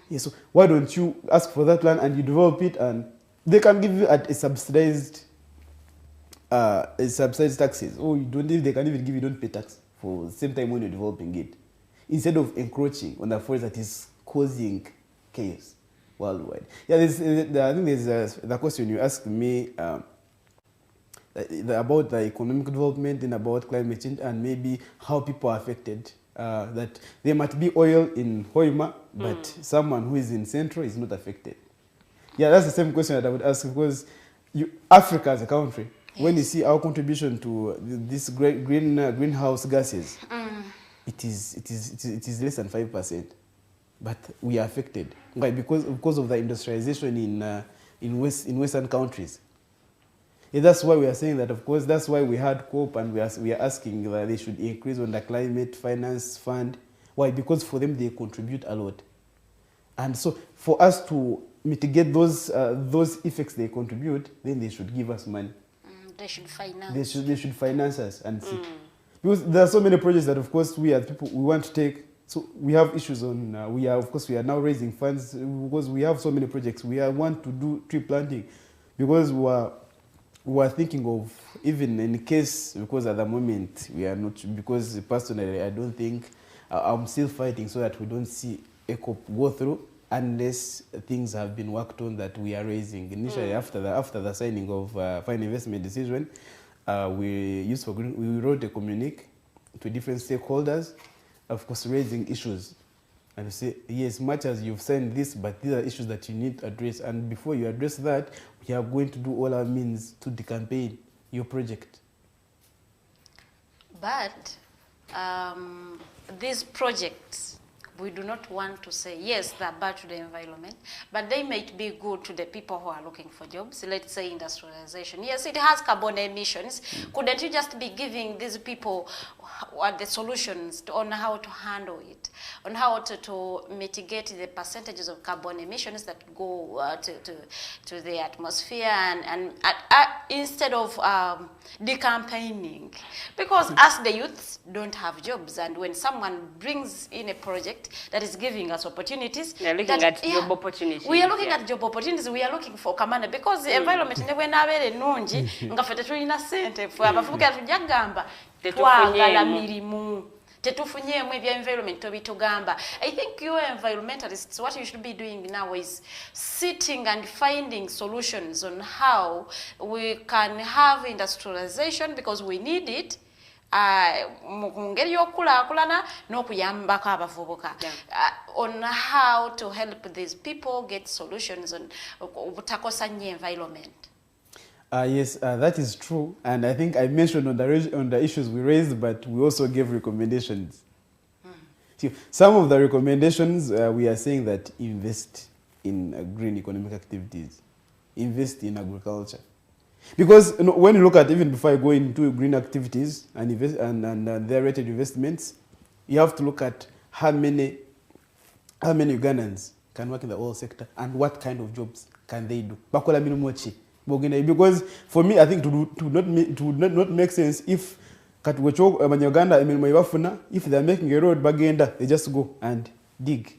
Yeah, so why don't you ask for that land and you develop it, and they can give you at a subsidized taxes, or you don't. If they can even give you, don't pay tax for the same time when you're developing it, instead of encroaching on the forest that is causing chaos worldwide. Yeah, I think there's the question you asked me. About the economic development and about climate change, and maybe how people are affected. That there might be oil in Hoima, but someone who is in Central is not affected. Yeah, that's the same question that I would ask, because Africa as a country, when you see our contribution to this greenhouse gases, it is less than 5%, but we are affected. Why? Because of the industrialization in Western countries. Yeah, that's why we are saying that, of course, that's why we had COP, and we are asking that they should increase on the climate finance fund. Why? Because for them, they contribute a lot. And so for us to mitigate those effects they contribute, then they should give us money. They should finance. They should finance us and see. Because there are so many projects that, of course, we as people, we want to take. So we have issues on, we are now raising funds because we have so many projects. We want to do tree planting because we are thinking of, even in case, because at the moment we are not, because personally I don't think, I'm still fighting so that we don't see ECOP go through unless things have been worked on that we are raising. Initially, after the signing of final investment decision, we wrote a communique to different stakeholders, of course raising issues. And say, yes, much as you've signed this, but these are issues that you need to address. And before you address that, we are going to do all our means to decampaign your project. But these projects, we do not want to say, yes, they're bad to the environment, but they might be good to the people who are looking for jobs. Let's say industrialization. Yes, it has carbon emissions. Couldn't you just be giving these people the solutions on how to handle it, on how to mitigate the percentages of carbon emissions that go to the atmosphere, and instead of decampaigning? Because as the youths don't have jobs, and when someone brings in a project that is giving us opportunities, we are looking at job opportunities. We are looking at job opportunities. We are looking for kamana, because the environment never nabere nungi nga fete tulina sente fwe abavubuka tujagamba twagala mirimu tetufunyemu ebya environment tobitugamba. I think you environmentalists, what you should be doing now is sitting and finding solutions on how we can have industrialization, because we need it. Mungeri yokulakulana n'okuyambako abavubuka on how to help these people get solutions on obutakosa nnyo environment. Yes, that is true, and I think I mentioned on the issues we raised, but we also gave recommendations. See, some of the recommendations, we are saying that invest in green economic activities, invest in agriculture. Because when you look at, even before I go into green activities and invest and their rated investments, you have to look at how many Ugandans can work in the oil sector and what kind of jobs can they do. Because for me, I think it would not make sense if if they're making a road bagenda, they just go and dig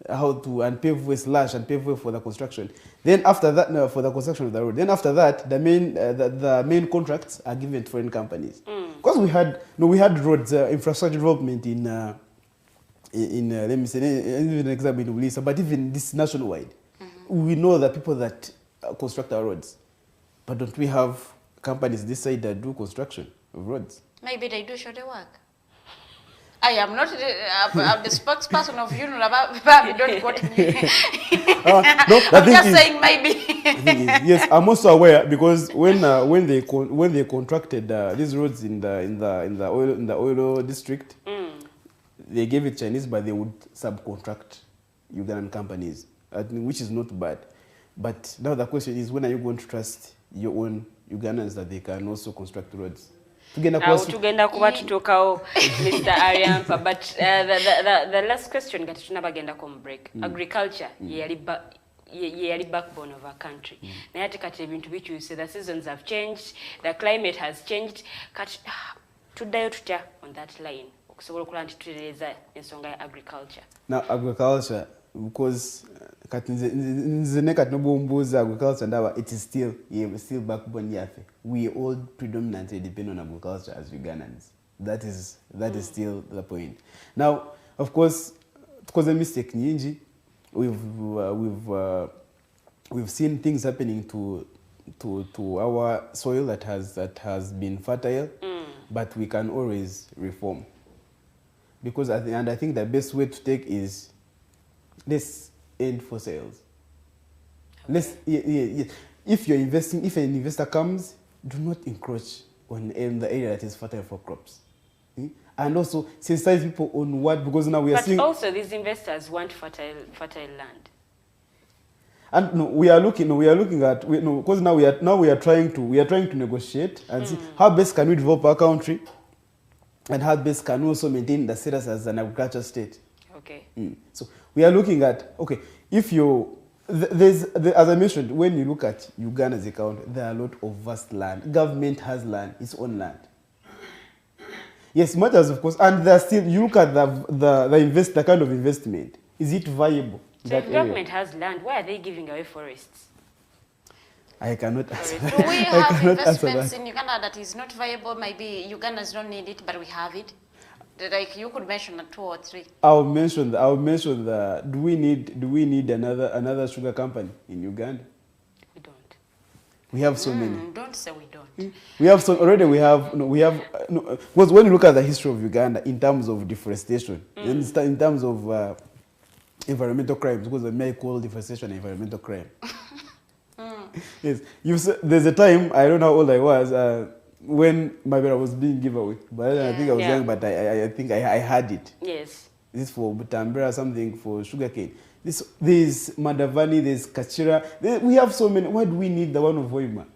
and pave way and pave way for the construction. Then after that, for the construction of the road. Then after that, the main contracts are given to foreign companies. Because we had roads infrastructure development in let me say an example in Ulisa, but even this nationwide, we know the people that construct our roads, but don't we have companies this side that do construction of roads? Maybe they do shoddy work. I am not I'm the spokesperson of UNRWA. Don't quote me. I'm just saying maybe. Yes, I'm also aware because when they contracted these roads in the oil district, they gave it Chinese, but they would subcontract Ugandan companies, which is not bad. But now the question is, when are you going to trust your own Ugandans that they can also construct roads? Tugenda kuba tutuukawo Mr. Ariampa, but the last question kati tunabagenda ko break. Agriculture yali backbone of our country. Naye ate kati ebintu bikyuse, the seasons have changed, the climate has changed. Kati tuddayo tutya on that line okusobola okulaba nti tutereeza ensonga ya agriculture. Now agriculture, because agriculture it is still backbone yafe. We all predominantly depend on agriculture as Ugandans. That is still the point. Now, of course, because the mistake nyingi, we've seen things happening to our soil that has been fertile, but we can always reform. Because I think the best way to take is let's end fossils. Okay. If you're investing, if an investor comes, do not encroach in the area that is fertile for crops. And also sensitize people on what, because now we are seeing. But also these investors want fertile land. And we are looking at because now we are trying to negotiate and see how best can we develop our country, and how best can we also maintain the status as an agricultural state. Okay. So we are looking at, okay, if you as I mentioned, when you look at Uganda's account, there are a lot of vast land. Government has land, its own land. Yes, matters of course, and there still, you look at the kind of investment. Is it viable? So if government has land, why are they giving away forests? I cannot answer that. Do we have investments in Uganda that is not viable? Maybe Ugandans don't need it, but we have it. Like you could mention 2 or 3. I'll mention the. Do we need another sugar company in Uganda? We don't. We have so many. Don't say we don't. We have so already. Because when you look at the history of Uganda in terms of deforestation, in terms of environmental crimes, because I may call deforestation an environmental crime. Yes, there's a time, I don't know how old I was. When my brother was being given away, but I think I was young, but I think I had it. Yes. This for Butambera, something for sugarcane. There's Madavani, there's Kachira. We have so many. Why do we need the one of Hoima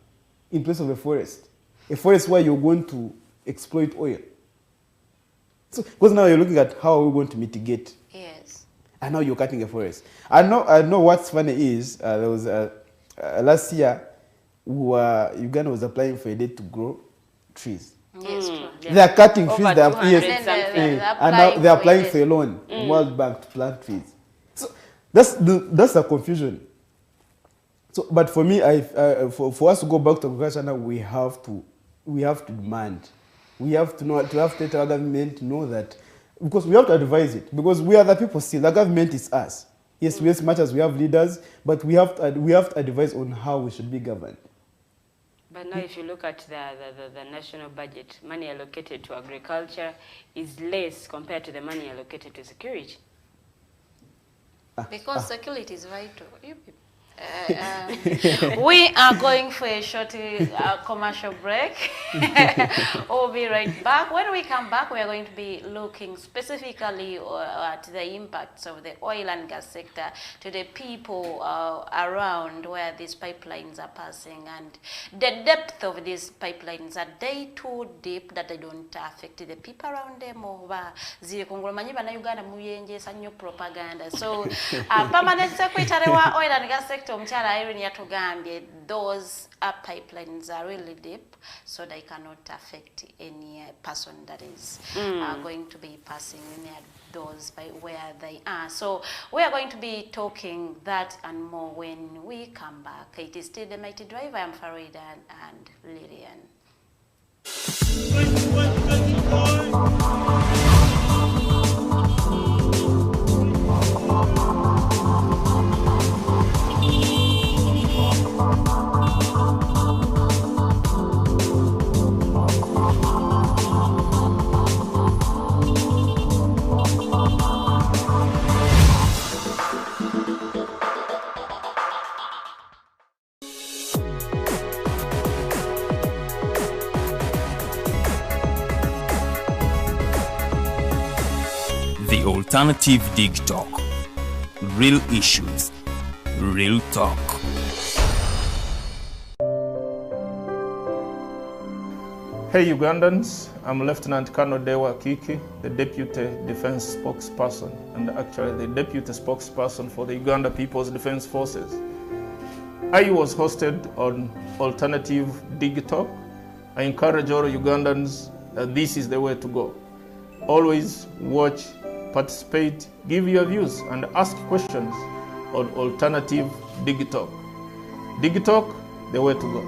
in place of a forest? A forest where you're going to exploit oil. So, because now you're looking at how are we going to mitigate. Yes. And now you're cutting a forest. I know what's funny is there was last year Uganda was applying for a date to grow trees. Yes, they are cutting trees. They are, and now they are applying for a loan in World Bank to plant trees. So that's the confusion. So, but for me, for us to go back to agriculture now, we have to demand. We have to let our government know that, because we have to advise it, because we are the people still. The government is us. Yes, as much as we have leaders, but we have to advise on how we should be governed. But now if you look at the national budget, money allocated to agriculture is less compared to the money allocated to security. Because security is vital. We are going for a short commercial break. We'll be right back. When we come back, we are going to be looking specifically at the impacts of the oil and gas sector to the people around where these pipelines are passing, and the depth of these pipelines. Are they too deep that they don't affect the people around them? Or Uganda propaganda. So, permanent secretary wa oil and gas sector, Mchala Irene Yatugambye, those pipelines are really deep, so they cannot affect any person that is going to be passing near those by where they are. So we are going to be talking that and more when we come back. It is still The Mighty Drive. I am Farida and Lillian. The Alternative Dig Talk. Real issues, real talk. Hey Ugandans, I'm Lieutenant Colonel Dewa Kiki, the Deputy Defense Spokesperson, and actually the Deputy Spokesperson for the Uganda People's Defense Forces. I was hosted on Alternative Dig Talk. I encourage all Ugandans that this is the way to go. Always watch, participate, give your views, and ask questions on Alternative Dig Talk. Dig Talk, the way to go.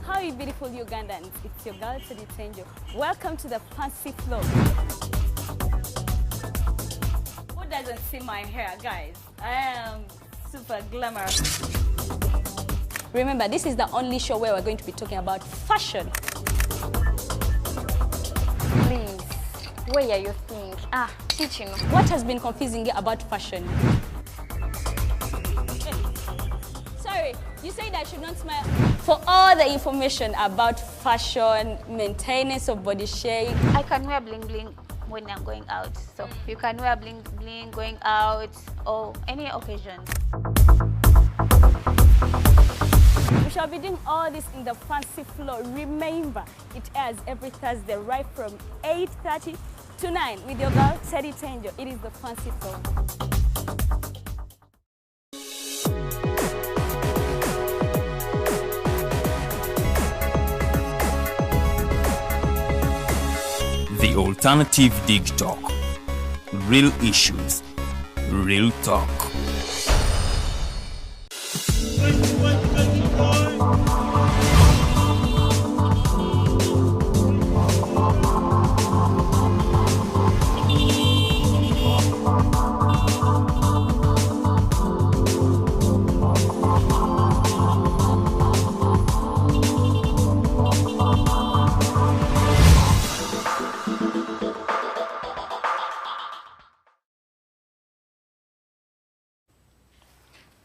How are you beautiful Ugandans? It's your girl, Teddy Tenjo. Welcome to the Fancy Flow. Who doesn't see my hair, guys? I am super glamorous. Remember, this is the only show where we're going to be talking about fashion. Please, where are you think? Teaching. What has been confusing you about fashion? Sorry, you said I should not smile. For all the information about fashion, maintenance of body shape, I can wear bling bling when I'm going out. So you can wear bling bling going out or any occasion. we shall be doing all this in the Fancy Flow. Remember, it airs every Thursday right from 8:30 to 9 with your girl, Teddy Tenjo. It is the Fancy Flow. The Alternative Dig Talk. Real issues, real talk.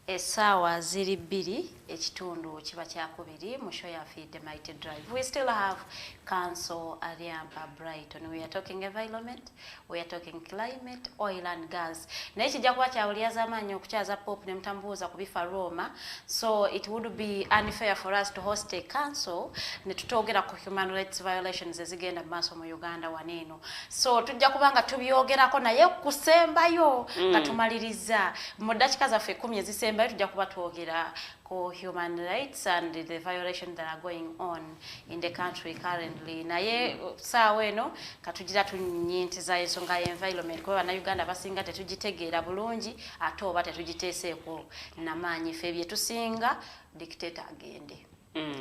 Essaawa ziri bbiri ekitundu kiba kyakubiri mu show yaffe The Mighty Drive. We still have Council Ariampa Brighton. We are talking environment, we are talking climate, oil and gas. Naye kijja kuba kyawulyaza amaanyi okukyaza pop ne mutambuuza ku bifa Roma. So it would be unfair for us to host a council ne tutogera ku human rights violations ezigenda mu maaso mu Uganda waneeno. So tujja kubanga tubyogerako naye kusembayo nga tumaliriza mu dakika zaffe 10 ezisembayo tujja kuba twogera ku human rights and the violations that are going on in the country currently. Naye saawa eno katugira tunyintiza ensonga ya environment kuba Bannayuganda basinga tetugitegeera bulungi ate oba tetugiteeseeko namaanyi ffe bye tusinga dictator agende.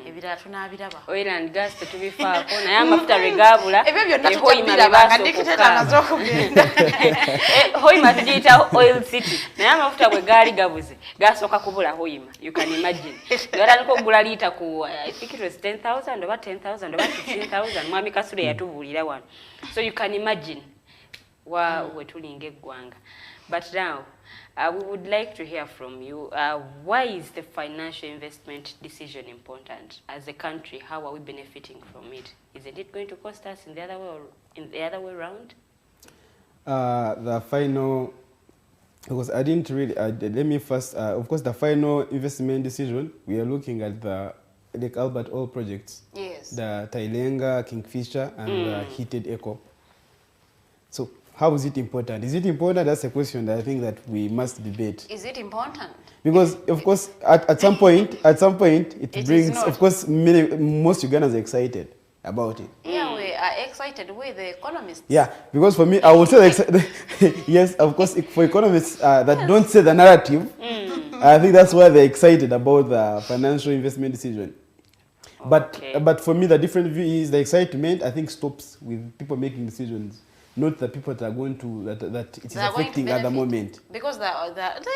Ebirala tunaabiraba. Oil and gas tetubifaako naye amafuta regabula ebyo byonna tutabiraba dictator amaze okugenda. Hoima tugiyita oil city naye amafuta bwe gaali gabuze gasooka kubula Hoima. You can imagine. Yatandika okugula liita ku I think it was 10,000 oba 10,000 oba 15,000 mwami Kasule yatubuulira wano. So you can imagine wetulinga eggwanga. But now, we would like to hear from you. Why is the financial investment decision important? As a country, how are we benefiting from it? Isn't it going to cost us in the other way around? The final, because I didn't really, let me first, of course, the final investment decision, we are looking at the Lake Albert oil projects. Yes. The Tailenga, Kingfisher, and the Heated Eco. So, how is it important? Is it important? That's a question that I think that we must debate. Is it important? Because, of course, at some point, it brings, of course, most Ugandans are excited about it. Yeah, we are excited with the economists. Yeah, because for me, I would say, yes, of course, for economists that don't say the narrative, I think that's why they're excited about the financial investment decision. But for me, the different view is the excitement, I think, stops with people making decisions. Not the people that are going to, that it is affecting at the moment. Because there are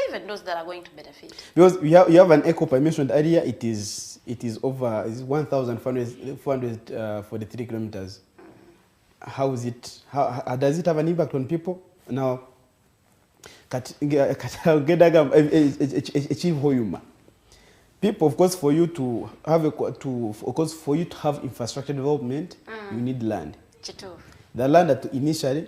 even those that are going to benefit. Because you have an eco I mentioned earlier, it is over 1,443 kilometers. How is it, how does it have an impact on people? Now, people, of course, for you to have infrastructure development, you need land. The land that initially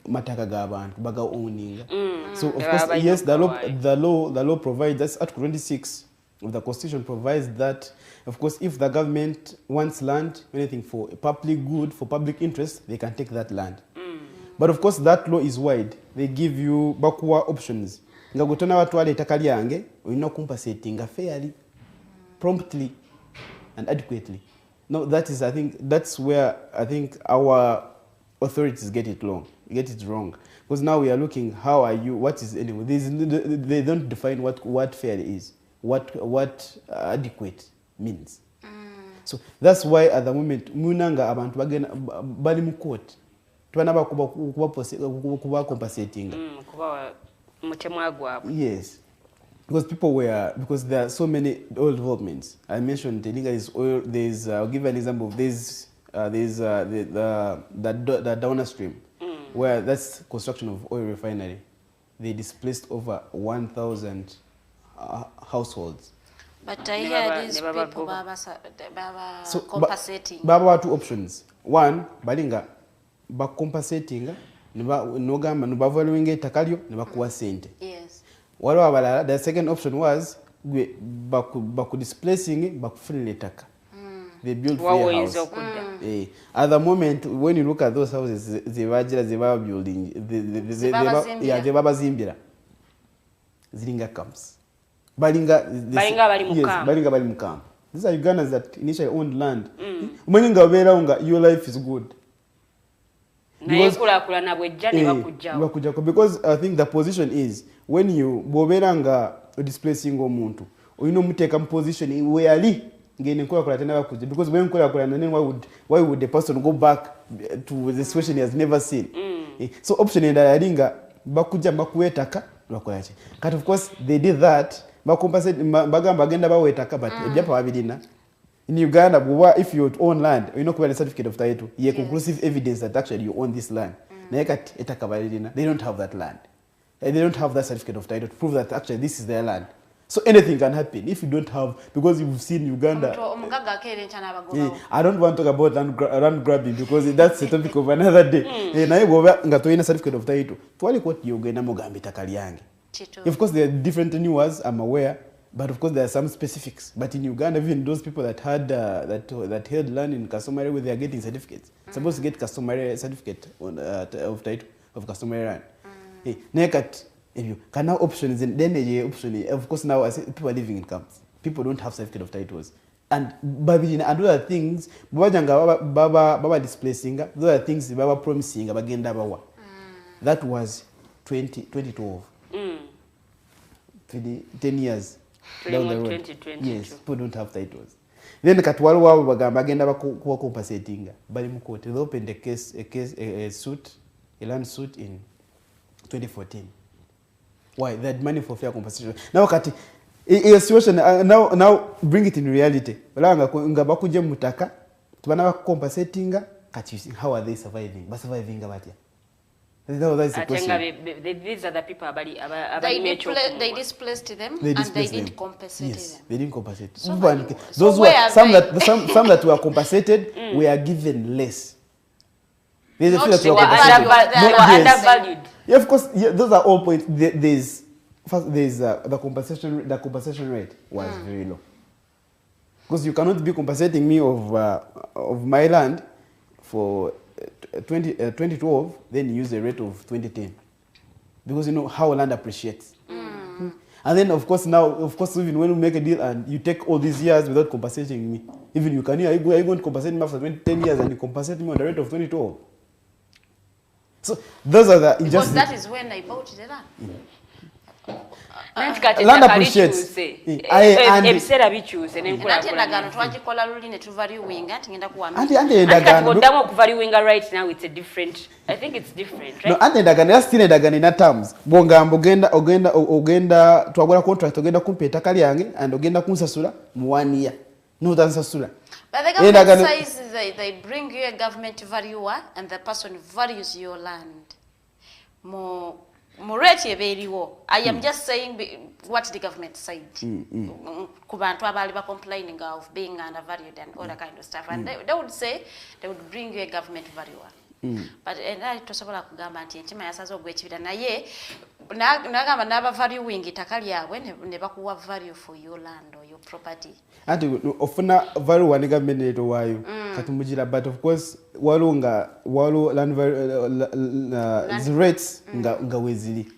mataka gabantu baga owning. So of course, yes, the law provides, that's Article 26 of the Constitution provides that, of course, if the government wants land, anything for public good, for public interest, they can take that land. But of course, that law is wide. They give you bakuwa options. Ngagutona watu wale itakali yange, uino compensating fairly, promptly, and adequately. No, that is, I think, that's where I think our authorities get it wrong. Because now we are looking, how are you, what is, anyway, they don't define what fair is, what adequate means. So that's why at the moment, munanga abantu bagena bali mu court. Twanaba kuba compensating. Yes. Because there are so many oil developments. I mentioned Telinga is oil, there's, I'll give an example of this, there's the downstream, where that's construction of oil refinery. They displaced over 1,000 households. But I hear these people baba compensating. Baba two options. One, balinga ba compensating, nogamba nubavoluinge takalyo nebakuwa sente. Yes. The second option was baku displacing bakufulile taka. They built fair house. At the moment, when you look at those houses, they were building, they were zimbira. Zilinga camps. Balinga bali mukam. These are Ugandans that initially owned land. Your life is good. Because I think the position is, when you boberanga displacing omuntu, you know muteka position where because when why would the person go back to the situation he has never seen? So option in the bakuja bakuetaka bakoyache. But of course they did that. Bakompensate bagenda bawetaka but ebyapa babirina. In Uganda, if you own land, you know a certificate of title, you have conclusive evidence that actually you own this land. They don't have that land. They don't have that certificate of title to prove that actually this is their land. So anything can happen if you don't have, because you've seen Uganda. I don't want to talk about land grabbing because that's a topic of another day. Certificate of title. Of course, there are different news, I'm aware. But of course, there are some specifics. But in Uganda, even those people that had that held land in customary, where they are getting certificates, supposed to get customary certificate of title of customary land. If you can now options, and then option. Of course, now people are living in camps. People don't have certificate of titles, and other things. Baba displacing. Those are things Baba promising. That was 2012. 10 years. Down the road. Yes, people don't have titles. Then Katwalu bagenda bakuwa compensating. Bali mukoti. They opened a land suit in 2014. Why? They had money for fair compensation. Now Kati, a situation now bring it in reality. Ngabakuje mutaka, tubana compensating. Kati, how are they surviving? Surviving abatia. No, that's the ate question. nga these are the people They abali displaced them They and they displaced them. didn't compensate Yes, them. they didn't compensate. So Those where were are some they? that were compensated were given less. There's a few that Not were the compensated. value of they were their undervalued. Yeah, of course. Yeah, those are all points. There's the compensation rate was very low. Because you cannot be compensating me of my land for 2012, then use the rate of 2010, because you know how land appreciates. And then of course even when we make a deal and you take all these years without compensating me, even you can, are you going to compensate me after 10 years and you compensate me on the rate of 2012? So those are the Because injustices. that is when I bought the land. Land appreciates. ebiseera bikyuse Nate endagaano twagikola luli ne tuvaluinga nti ngenda kuwamira. Endagaano oddamu okuvaluinga right now it's a different I think it's different no, right ante endagaano era still endagaano ina terms bw'ogamba ogenda twagula contract ogenda kumpa ettaka lyange and ogenda kunsasula mu 1 year n'otansasula. But the government says they bring you a government valuer and the person values your land. Moreti eberiwo. I am just saying what the government said. Ku bantu abali ba complaining of being undervalued and all that kind of stuff. And they would say they would bring you a government valuer. But era tosobola kugamba nti entima yasaze ogwekibira naye nagamba naba valuing ettaka lyabwe ne bakuwa value for your land or your property. Ati ofuna value wani government neto wayo kati mugira, but of course walo land value rates nga wezili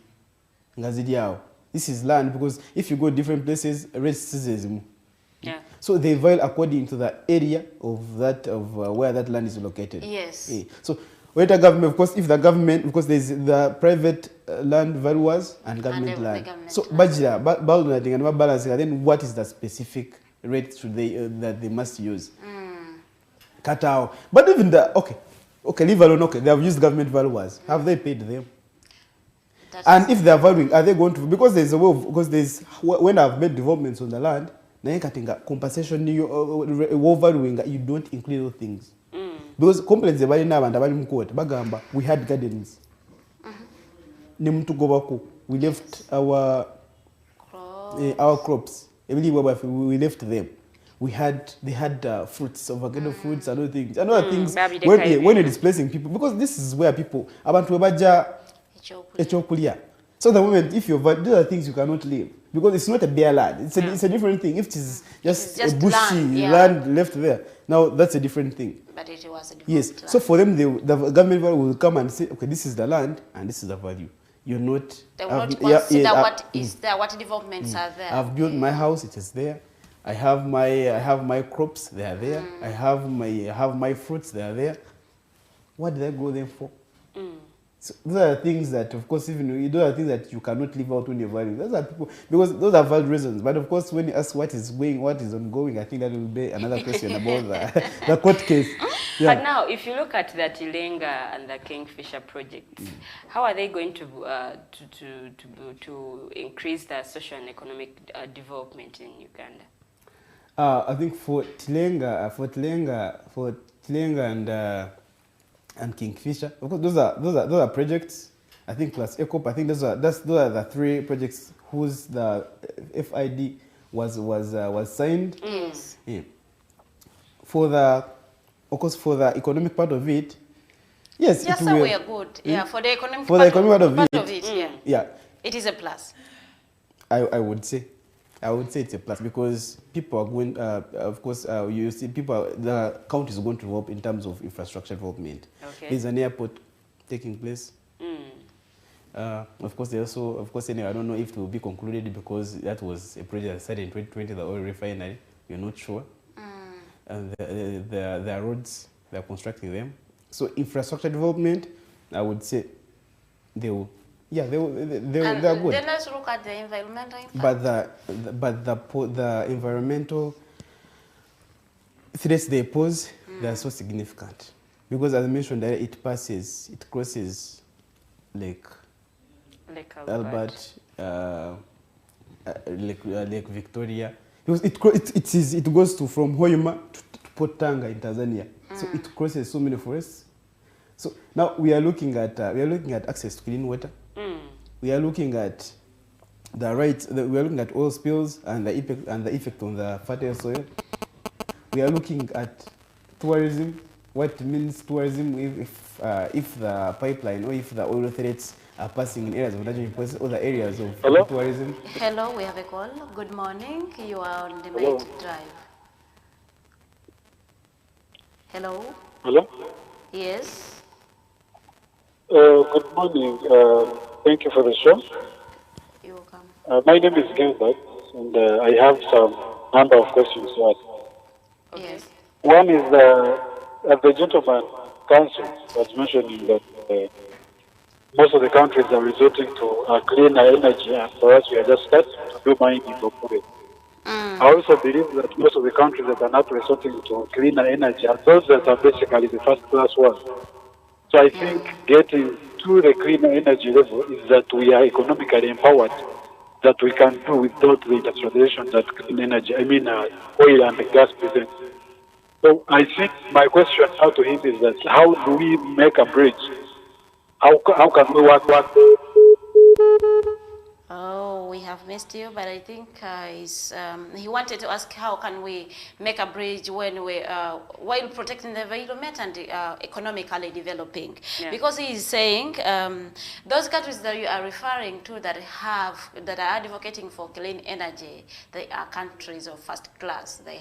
nga zili awo. This is land because if you go different places rates zizimu. yeah So they value according to the area of where that land is located. Yes. Yeah. So with the government, of course, if the government, because there's the private land valuers and government the land. government So land. balancing and balancing, then what is the specific rate should that they must use? Cut out. But even leave alone. Okay, they have used government valuers. Have they paid them? And if they are valuing, are they going to? Because there's a way of, because there's when I've made developments on the land. Compensation valuing, you don't include those things because complaints about bagamba we had gardens we left our crops we left them. They had fruits, avocado fruits and other things when you're displacing people, because this is where people abantu webaja echokulia. So the moment if these are things you cannot live, because it's not a bare land. It's a different thing. If it is just a bushy land left there, now that's a different thing. But it was a different Yes. land. So for them, the government will come and say, okay, this is the land and this is the value. You're not. They will not consider what is there, what developments are there. I've built my house. It is there. I have my crops. They are there. I have my fruits. They are there. What did I grow them for? So those are things that, of course, even those are things that you cannot leave out when you're valuing. Those are people, because those are valid reasons. But of course, when you ask what is ongoing, I think that will be another question about the court case. Yeah. But now, if you look at the Tilenga and the Kingfisher projects, how are they going to increase the social and economic development in Uganda? I think for Tilenga and Kingfisher, because those are projects. I think plus ECOP. I think those are the 3 projects whose the FID was signed. Yes. Yeah. For the economic part of it, yes, Yes, it so will. we are good. Yeah, for the economic For part, the economic part of it, it, yeah, it is a plus. I would say it's a plus, because people are going. Of course, you see, the country is going to develop in terms of infrastructure development. Okay. There's an airport taking place. Of course, anyway, I don't know if it will be concluded, because that was a project that started in 2020, the oil refinery. We're not sure. And there are roads, they're constructing them. So infrastructure development, I would say they are good. Then let's look at the environmental impact. But the environmental threats they pose, they are so significant, because as I mentioned, it crosses Lake Albert, Lake Victoria, because it goes from Hoima to Port Tanga in Tanzania. So it crosses so many forests, So now we are looking at access to clean water. We are looking at we are looking at oil spills and the effect on the fertile soil. We are looking at tourism. What means tourism if the pipeline or if the oil threads are passing in areas of natural resources, other areas of tourism. Hello, we have a call. Good morning. You are on the Might Drive. Hello. Hello. Yes. Good morning. Thank you for the show. You're welcome. My name is Gilbert, and I have some number of questions to ask. Yes. One is the gentleman council was mentioning that most of the countries are resorting to cleaner energy, and for us, we are just starting to do mining for it. I also believe that most of the countries that are not resorting to cleaner energy are those that are basically the first-class ones. So I think getting to the cleaner energy level is that we are economically empowered, that we can do without the industrialization that clean energy, oil and gas presents. So I think my question now to him is that how do we make a bridge? How can we work? Oh, we have missed you, but I think he wanted to ask how can we make a bridge when we, while protecting the environment and economically developing. Yeah. Because he is saying those countries that you are referring to that are advocating for clean energy, they are countries of first class. They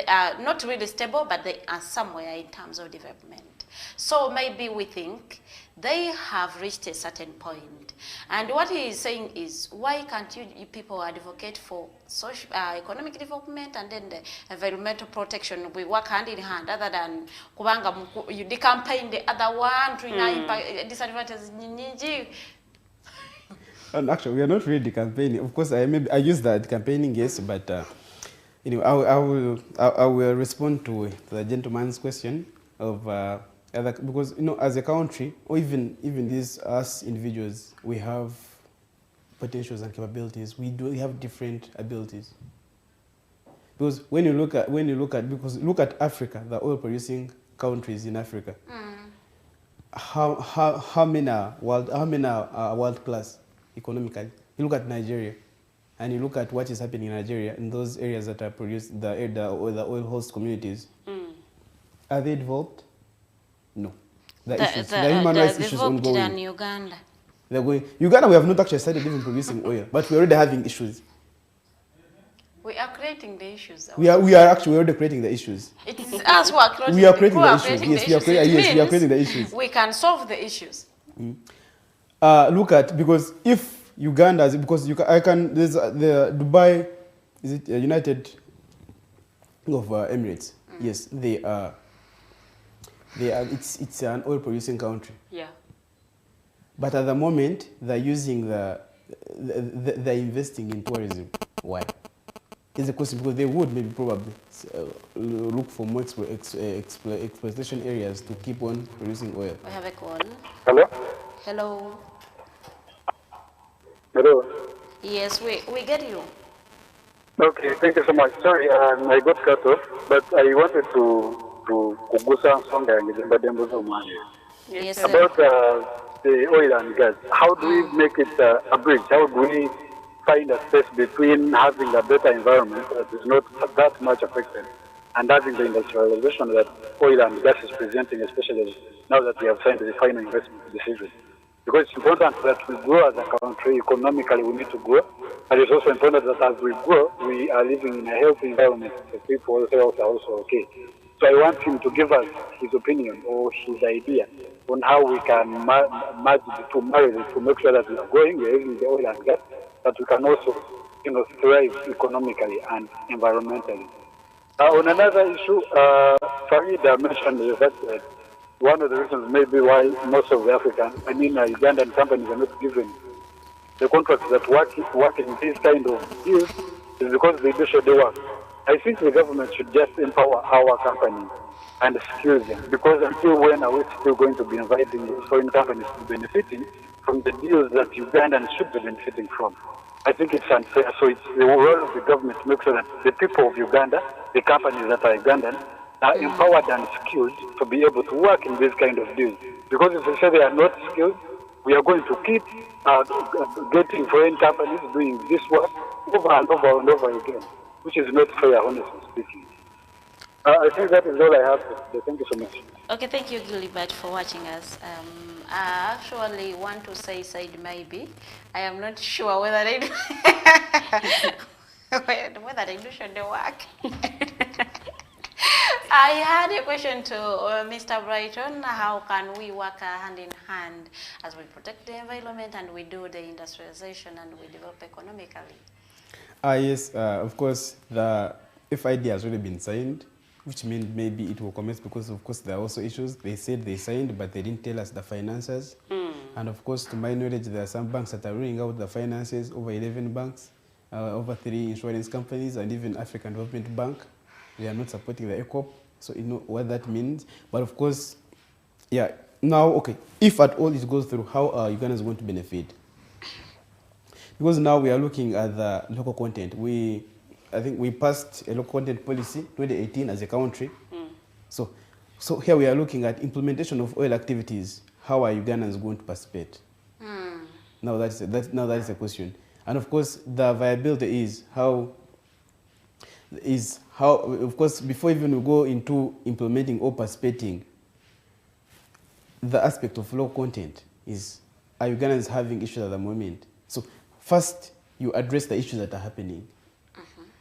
are not really stable, but they are somewhere in terms of development. So maybe we think they have reached a certain point. And what he is saying is, why can't you people advocate for social, economic development and then the environmental protection? We work hand in hand, other than you campaign the other one to disadvantages. And actually, we are not really campaigning. Of course, I use that campaigning, yes, but I will respond to the gentleman's question of. Because as a country, or even these us individuals, we have potentials and capabilities. We have different abilities. Because when you look at Africa, the oil producing countries in Africa, how many are world class economically? You look at Nigeria, and you look at what is happening in Nigeria in those areas that are produced the oil host communities. Are they developed? No. The human rights issues ongoing. In Uganda. They're going. Uganda, we have not actually started even producing oil, but we're already having issues. We are creating the issues. We are actually already creating the issues. It is us who are creating, we are creating the issues. Yes, we are creating the issues. We can solve the issues. Look at, because if Uganda, because there's the Dubai, is it United of Emirates? Yes, they are. It's an oil producing country. Yeah. But at the moment they're using they're investing in tourism. Why? It's a question because they would maybe probably look for more exploitation areas to keep on producing oil. We have a call. Hello. Hello. Hello. Yes, we get you. Okay, thank you so much. Sorry, I got cut off, but I wanted to kugusa nsonga ya Nizembadembo Zomani. Yes, about the oil and gas. How do we make it a bridge? How do we find a space between having a better environment that is not that much affected and having the industrialization that oil and gas is presenting, especially now that we have signed the final investment decision? Because it's important that we grow as a country. Economically, we need to grow. But it's also important that as we grow, we are living in a healthy environment. The people's health are also okay. So I want him to give us his opinion or his idea on how we can merge the two, to make sure that we are growing, we are using the oil and gas, but we can also, thrive economically and environmentally. On another issue, Farida mentioned the fact that one of the reasons maybe why most of the Ugandan companies are not given the contracts that work in this kind of deals is because they do show the work. I think the government should just empower our companies and skills them, because until when are we still going to be inviting foreign companies to benefiting from the deals that Ugandans should be benefiting from? I think it's unfair. So it's the role of the government to make sure that the people of Uganda, the companies that are Ugandan, are empowered and skilled to be able to work in this kind of deals. Because if we say they are not skilled, we are going to keep getting foreign companies doing this work over and over and over again, which is not fair, honestly speaking. I think that is all I have to say. Thank you so much. Okay, thank you, Gilbert, for watching us. I actually want to say side maybe. I am not sure whether they do whether they do should they work. I had a question to Mr. Brighton. How can we work hand in hand as we protect the environment and we do the industrialization and we develop economically? Yes, of course, the FID has already been signed, which means maybe it will commence because, of course, there are also issues. They said they signed, but they didn't tell us the finances. And, of course, to my knowledge, there are some banks that are ruling out the finances, over 11 banks, over 3 insurance companies, and even African Development Bank. They are not supporting the ECOP, so you know what that means. But, of course, yeah, now, okay, if at all it goes through, how are Ugandans going to benefit? Because now we are looking at the local content. I think we passed a local content policy 2018 as a country. So here we are looking at implementation of oil activities. How are Ugandans going to participate? Now that is a question. And of course, the viability is how, of course, before even we go into implementing or participating, the aspect of local content is, are Ugandans having issues at the moment? So first, you address the issues that are happening.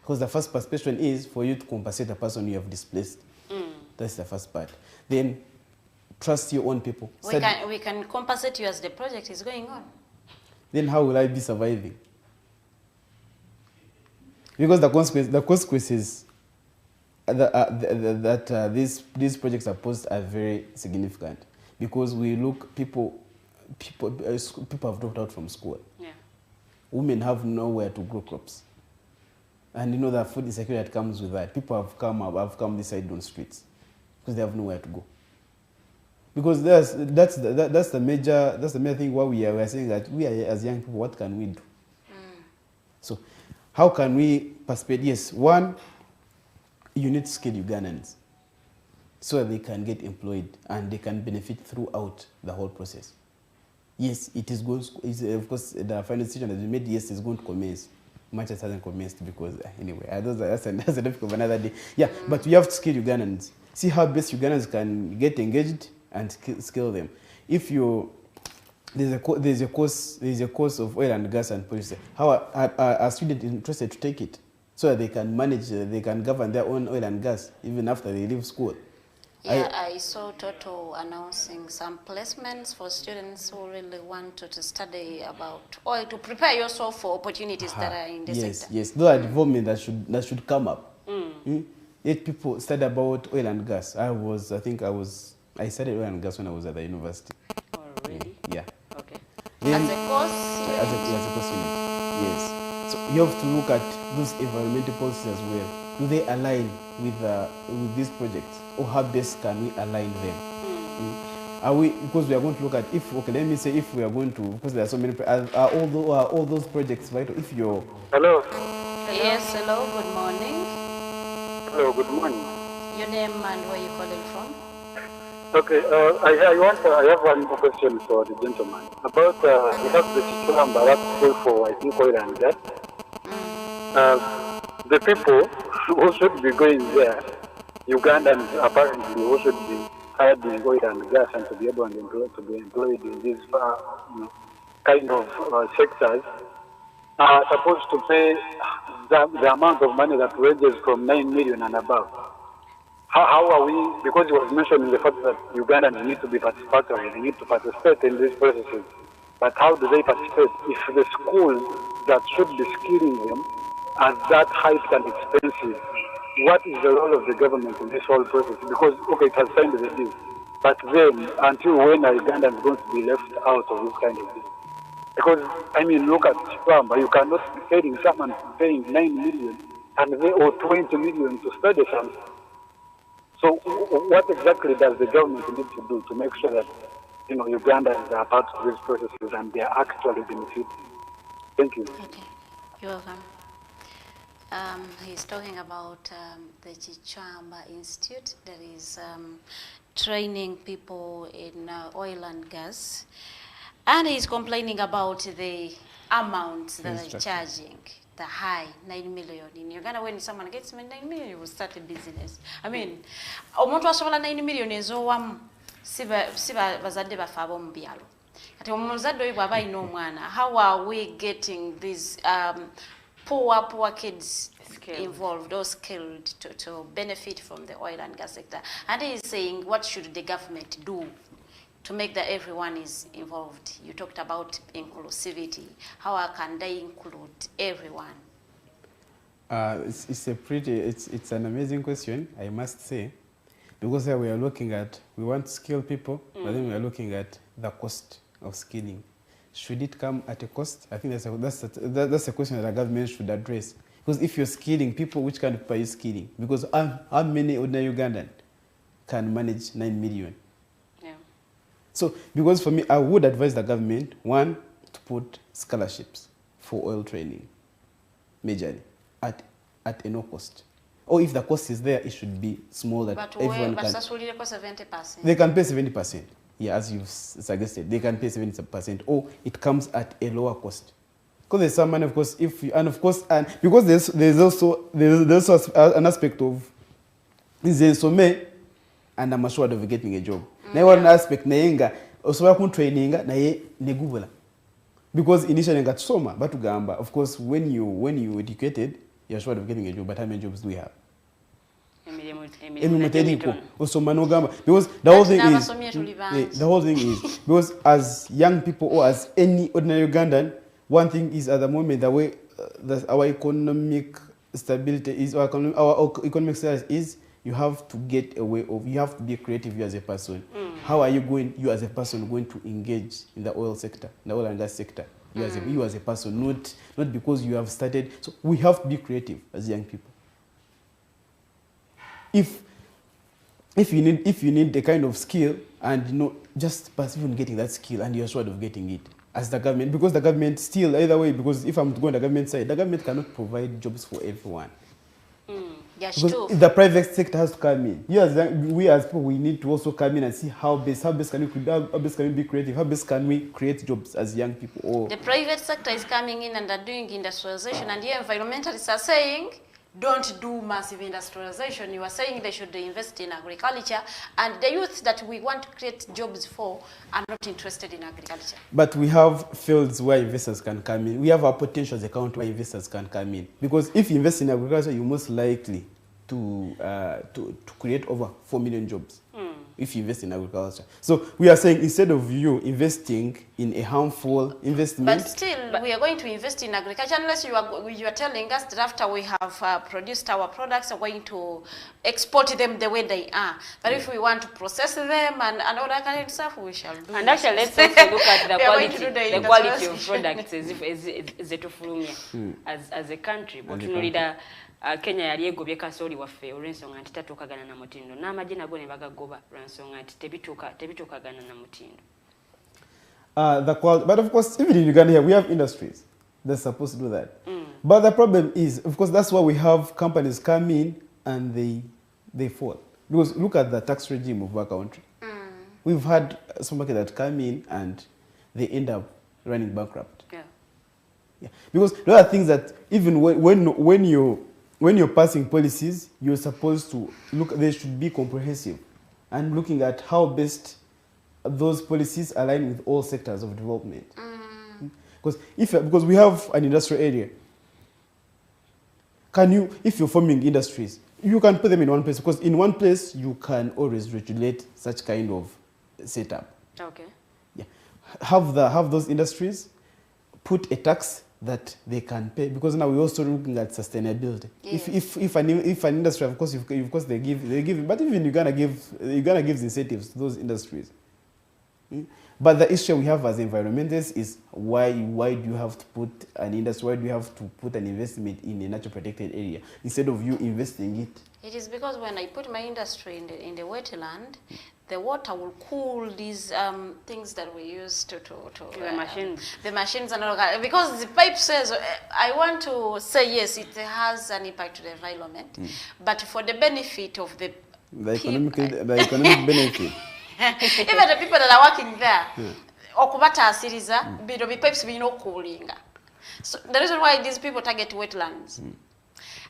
Because the first participation is for you to compensate a person you have displaced. That's the first part. Then trust your own people. We can compensate you as the project is going on. Then how will I be surviving? Because the consequences that these projects are posed are very significant. Because we look, people have dropped out from school. Yeah. Women have nowhere to grow crops. And you know the food insecurity that comes with that. People have come this side on streets because they have nowhere to go. Because that's the major thing why we are saying that we are as young people, what can we do? So how can we participate? Yes, one, you need to skill Ugandans so that they can get employed and they can benefit throughout the whole process. Yes, it is going. Of course, the final decision that we made. Yes, is going to commence. Much as hasn't commenced because anyway, that's a topic of another day. Yeah, but we have to skill Ugandans. See how best Ugandans can get engaged and skill them. If there's a course of oil and gas and policy, how are students interested to take it so that they can manage, they can govern their own oil and gas even after they leave school? Yeah, I saw Toto announcing some placements for students who really want to study about oil, to prepare yourself for opportunities that are in the sector. Yes, those are development that should come up. Let people study about oil and gas. I studied oil and gas when I was at the university. Oh, really? Yeah. Okay. As a course? As a course unit, yes. So you have to look at those environmental policies as well. Do they align with these projects? Or how best can we align them? Are we, because we are going to look at let me say if we are going to, because there are so many, are all those projects vital? If you're... Hello. Yes, hello, good morning. Hello, good morning. Your name and where you're calling from? Okay, I have one more question for the gentleman. About, we have the Chichulamba, that's school for, I think, oil and gas. The people who should be going there, Ugandans apparently who should be studying oil and gas and to be able to be employed in these kind of sectors, are supposed to pay the amount of money that ranges from 9 million and above. How are we, because it was mentioned in the fact that Ugandans need to be participatory, they need to participate in these processes. But how do they participate if the schools that should be skilling them are that hyped and expensive? What is the role of the government in this whole process? Because, okay, it has signed the deal. But then, until when are Ugandans going to be left out of this kind of thing? Because, I mean, look at Chikwamba. You cannot be paying someone paying 9 million or 20 million to study something. So what exactly does the government need to do to make sure that, Ugandans are part of these processes and they are actually benefiting? Thank you. Okay, you're welcome. He's talking about the Chichamba Institute that is training people in oil and gas, and he's complaining about the amounts that they're charging. The high 9 million in Uganda. When someone gets 9 million, you will start a business. I mean, omuntu asobola 9 million ezowamu siba bazadde bafa ab'omu byalo. Kati omuzadde oyo bw'aba alina omwana, how are we getting these poor kids involved or skilled to benefit from the oil and gas sector? And he is saying, what should the government do to make that everyone is involved? You talked about inclusivity. How can they include everyone? It's an amazing question, I must say, because we are looking at, we want skilled people, but then we are looking at the cost of skilling. Should it come at a cost? I think that's a question that the government should address. Because if you're skilling people, which kind of people are you skilling? Because how many ordinary Ugandan can manage 9 million? So, because for me, I would advise the government, one, to put scholarships for oil training, majorly, at a no cost. Or if the cost is there, it should be small that everyone can. 70%. They can pay 70%. Yeah, as you've suggested, they can pay 70%, or it comes at a lower cost. Because there's some money, of course, because there's also an aspect of this and I'm assured of getting a job. Now one aspect nayenga osobola kun training naye negubula. Because initially got soma but gamba, of course when you educated you're assured of getting a job, but how many jobs do we have? Because the whole thing is because as young people or as any ordinary Ugandan, one thing is at the moment the way that our economic stability is, our economic status is, you have to get a way of, you have to be creative you as a person. How are you as a person going to engage in the oil sector, the oil and gas sector? You as a person, not because you have started. So we have to be creative as young people. If you need the kind of skill and just even getting that skill and you're sure of getting it as the government, because the government still either way, because if I'm going to the government side, the government cannot provide jobs for everyone. Yes, because the private sector has to come in. We as people, we need to also come in and see how best can we be creative, how best can we create jobs as young people. Or the private sector is coming in and they're doing industrialization, and here environmentalists are saying, don't do massive industrialization. You are saying they should invest in agriculture, and the youth that we want to create jobs for are not interested in agriculture. But we have fields where investors can come in. We have our potential as a country where investors can come in. Because if you invest in agriculture, you're most likely to create over 4 million jobs. If you invest in agriculture. So we are saying instead of you investing in a harmful investment. But still, we are going to invest in agriculture unless you are telling us that after we have produced our products, we're going to export them the way they are. But if we want to process them and all that kind of stuff, we shall do. And actually, let's also look at the quality of products as a country. Kenya yali egobye kasooli waffe olw'ensonga nti tatuukagana na mutindo n'amagye nago ne bagagoba lwansonga nti tebituukagana na mutindo. But of course, even in Uganda here, we have industries that's supposed to do that. But the problem is, of course, that's why we have companies come in and they fall. Because look at the tax regime of our country. We've had some market that come in and they end up running bankrupt. Yeah. Because there are things that even when you're passing policies, you're supposed to look, they should be comprehensive and looking at how best those policies align with all sectors of development. Because we have an industrial area, if you're forming industries, you can put them in one place, because in one place you can always regulate such kind of setup. Okay. Yeah. Have those industries put a tax that they can pay, because now we're also looking at sustainability. Yes. If an industry, of course they give, but even Uganda gives incentives to those industries. But the issue we have as environmentalists is why do you have to put an industry? Why do you have to put an investment in a natural protected area instead of you investing it? It is because when I put my industry in the wetland, the water will cool these things that we use to the machines. The machines and all that. Because the pipe says, I want to say yes, it has an impact to the environment, but for the benefit of the The economic benefit. Even the people that are working there, okubataasiriza bino pipes birina okuwulinga. So the reason why these people target wetlands,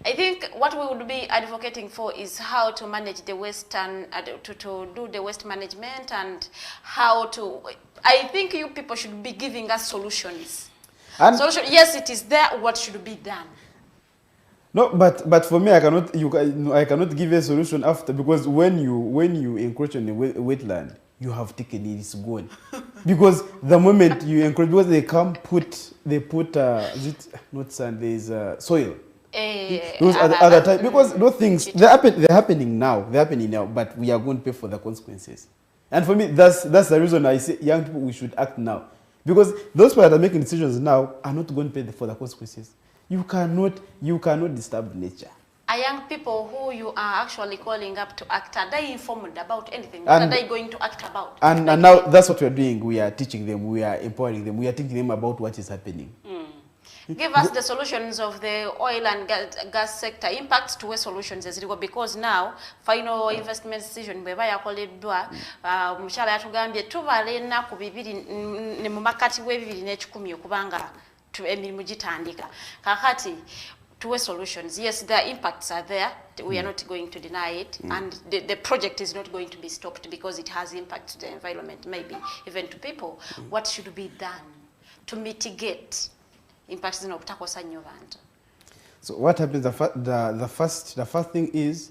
I think what we would be advocating for is how to manage the waste and to do the waste management and how to. I think you people should be giving us solutions. Solution, yes, it is there. What should be done? No, but for me, I cannot give a solution after, because when you encroach on the wetland, you have taken it, it's gone. Because the moment you encroach, because they put is it not sand, there's soil. Those other time, because those things they're happening now, but we are going to pay for the consequences. And for me, that's the reason I say young people, we should act now, because those people that are making decisions now are not going to pay for the consequences. You cannot disturb nature. Are young people who you are actually calling up to act, are they informed about anything? What are they going to act about? And now that's what we're doing. We are teaching them, we are empowering them, we are teaching them about what is happening. Give us the solutions of the oil and gas sector, impacts to waste solutions, because now final investment decision bweba yakoleddwa omukyala yatugambye tubala ennaku 2 mu makati w'ebibiri okubanga emirimu gitandika. Kakati to waste solutions, yes, the impacts are there, we are not going to deny it, and the project is not going to be stopped because it has impact to the environment, maybe even to people. What should be done to mitigate impacts in obutakosa nnyo bantu? So what happens, the first thing is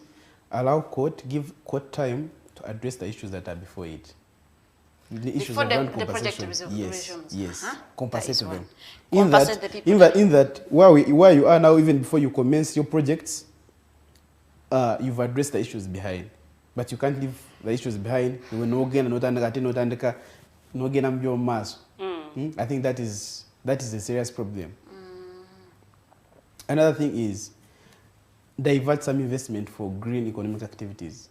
allow give court time to address the issues that are before it. The issues around the project yes, yes. Compensate them. Compensate the people. In that where you are now, even before you commence your projects, you've addressed the issues behind. But you can't leave the issues behind. I think that is a serious problem. Another thing is divert some investment for green economic activities.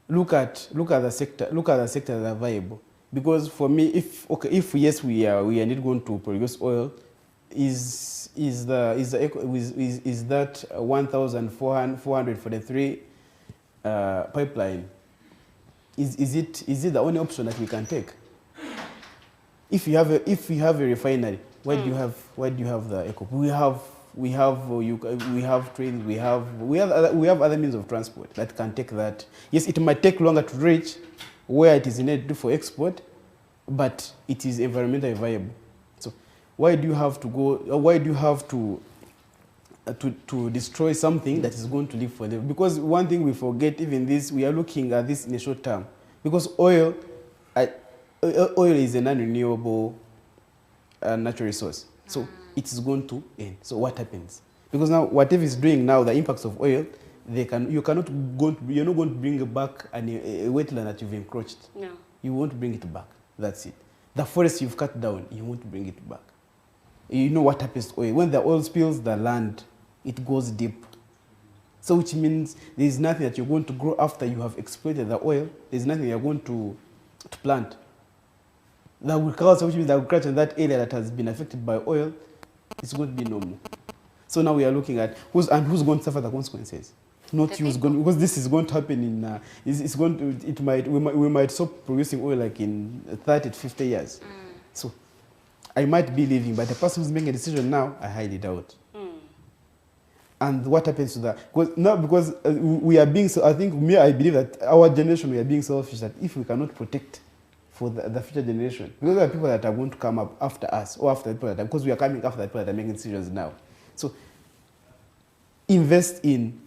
Look at the sector that are viable. Because for me, if yes we are not going to produce oil, is that 1,443 pipeline? Is it the only option that we can take? If you have a refinery, why do you have the eco? We have trains, we have other means of transport that can take that. Yes, it might take longer to reach where it is needed for export, but it is environmentally viable. So why do you have to go? Why do you have to destroy something that is going to live forever? Because one thing we forget, even this, we are looking at this in a short term. Because oil is a non-renewable natural resource, so it is going to end. So what happens? Because now whatever is doing now, the impacts of oil, you're not going to bring back a wetland that you've encroached. No. You won't bring it back. That's it. The forest you've cut down, you won't bring it back. You know what happens to oil? When the oil spills the land, it goes deep. So which means there is nothing that you're going to grow after you have exploited the oil. There's nothing you're going to plant. The agriculture, which means the agriculture in that area that has been affected by oil, is going to be normal. So now we are looking at who's going to suffer the consequences. Not who's going, because this is going to happen in we might stop producing oil like in 30 to 50 years. So I might be leaving, but the person who's making a decision now, I highly doubt. And what happens to that? Because we are being, I believe that our generation, we are being selfish, that if we cannot protect for the future generation, because there are people that are going to come up after us, or after the people that, because we are coming after the people that are making decisions now. So invest in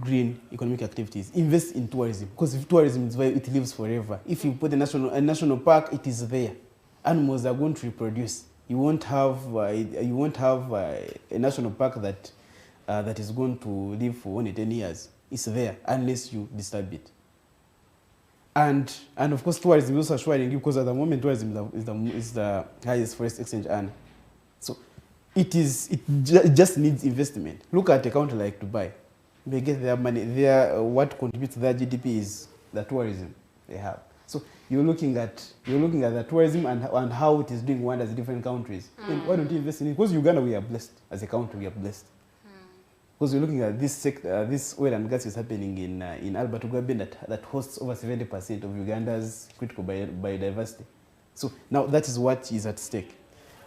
green economic activities. Invest in tourism, because if tourism is where it lives forever. If you put a national park, it is there. Animals are going to reproduce. You won't have a national park that is going to live for only 10 years. It's there unless you disturb it. And of course, tourism is also assuring you, because at the moment tourism is the highest forest exchange earner. So it just needs investment. Look at a country like Dubai. They get their money. What contributes to their GDP is the tourism they have. So you're looking at the tourism and how it is doing wonders in different countries. And why don't you invest in it? Because Uganda, we are blessed as a country. We are blessed. Because we're looking at this sector, this oil and gas is happening in Albert Uganda that hosts over 70% of Uganda's critical biodiversity. So now that is what is at stake.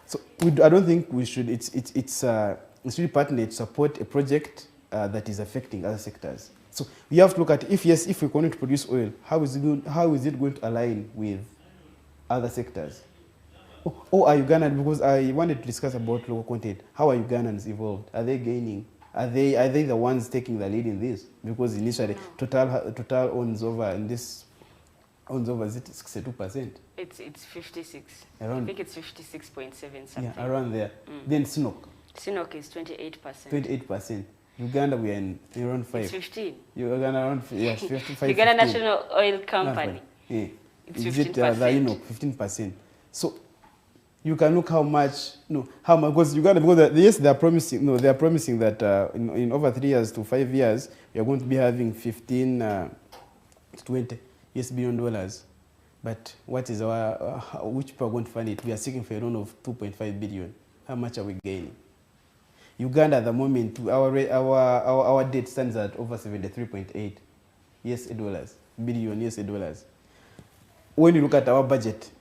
So I don't think we should. It's really partner to support a project that is affecting other sectors. So we have to look at if we're going to produce oil, how is it going to align with other sectors? Or are Ugandans, because I wanted to discuss about local content, how are Ugandans involved? Are they gaining? Are they the ones taking the lead in this? Because initially Total owns over, and this owns over 62%. It's 56. Around, I think it's 56.7 something. Yeah, around there. Then Sinok. Sinok is 28%. 28%. Uganda, we are in around 5. It's 15. Uganda around 55. Uganda National Oil Company. Yeah. It's 15%. The Inok, 15%. So you can look how much, because Uganda, because yes, they are promising that in over 3 years to 5 years, we are going to be having 15 to 20 billion. But what is which people are going to fund it? We are seeking for a loan of 2.5 billion. How much are we gaining? Uganda at the moment, our debt stands at over 73.8 billion US dollars. When you look at our budget,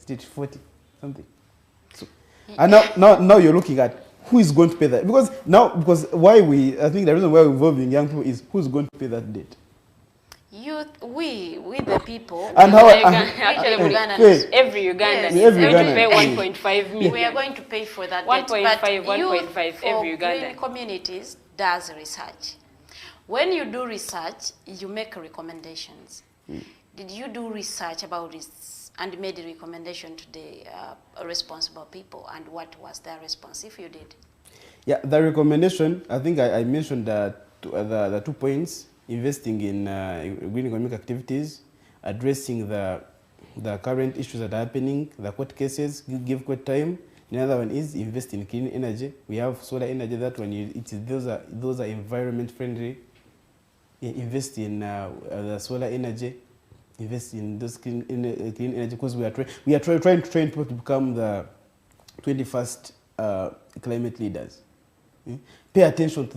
it's 40 something. So, and now you're looking at who is going to pay that, because I think the reason why we're involving young people is who's going to pay that debt. We the people, and how every Ugandan is going to pay 1.5 million. We are going to pay for that 1.5 every Ugandan. Green Communities does research. When you do research, you make recommendations. Did you do research about this and made a recommendation to the responsible people, and what was their response if you did? Yeah, the recommendation, I think I mentioned the 2 points: investing in green economic activities, addressing the current issues that are happening, the court cases, give court time. Another one is invest in clean energy. We have solar energy. That one, those are environment friendly. Invest in the solar energy. Invest in those clean energy, because we are trying to train people to become the 21st climate leaders. Pay attention to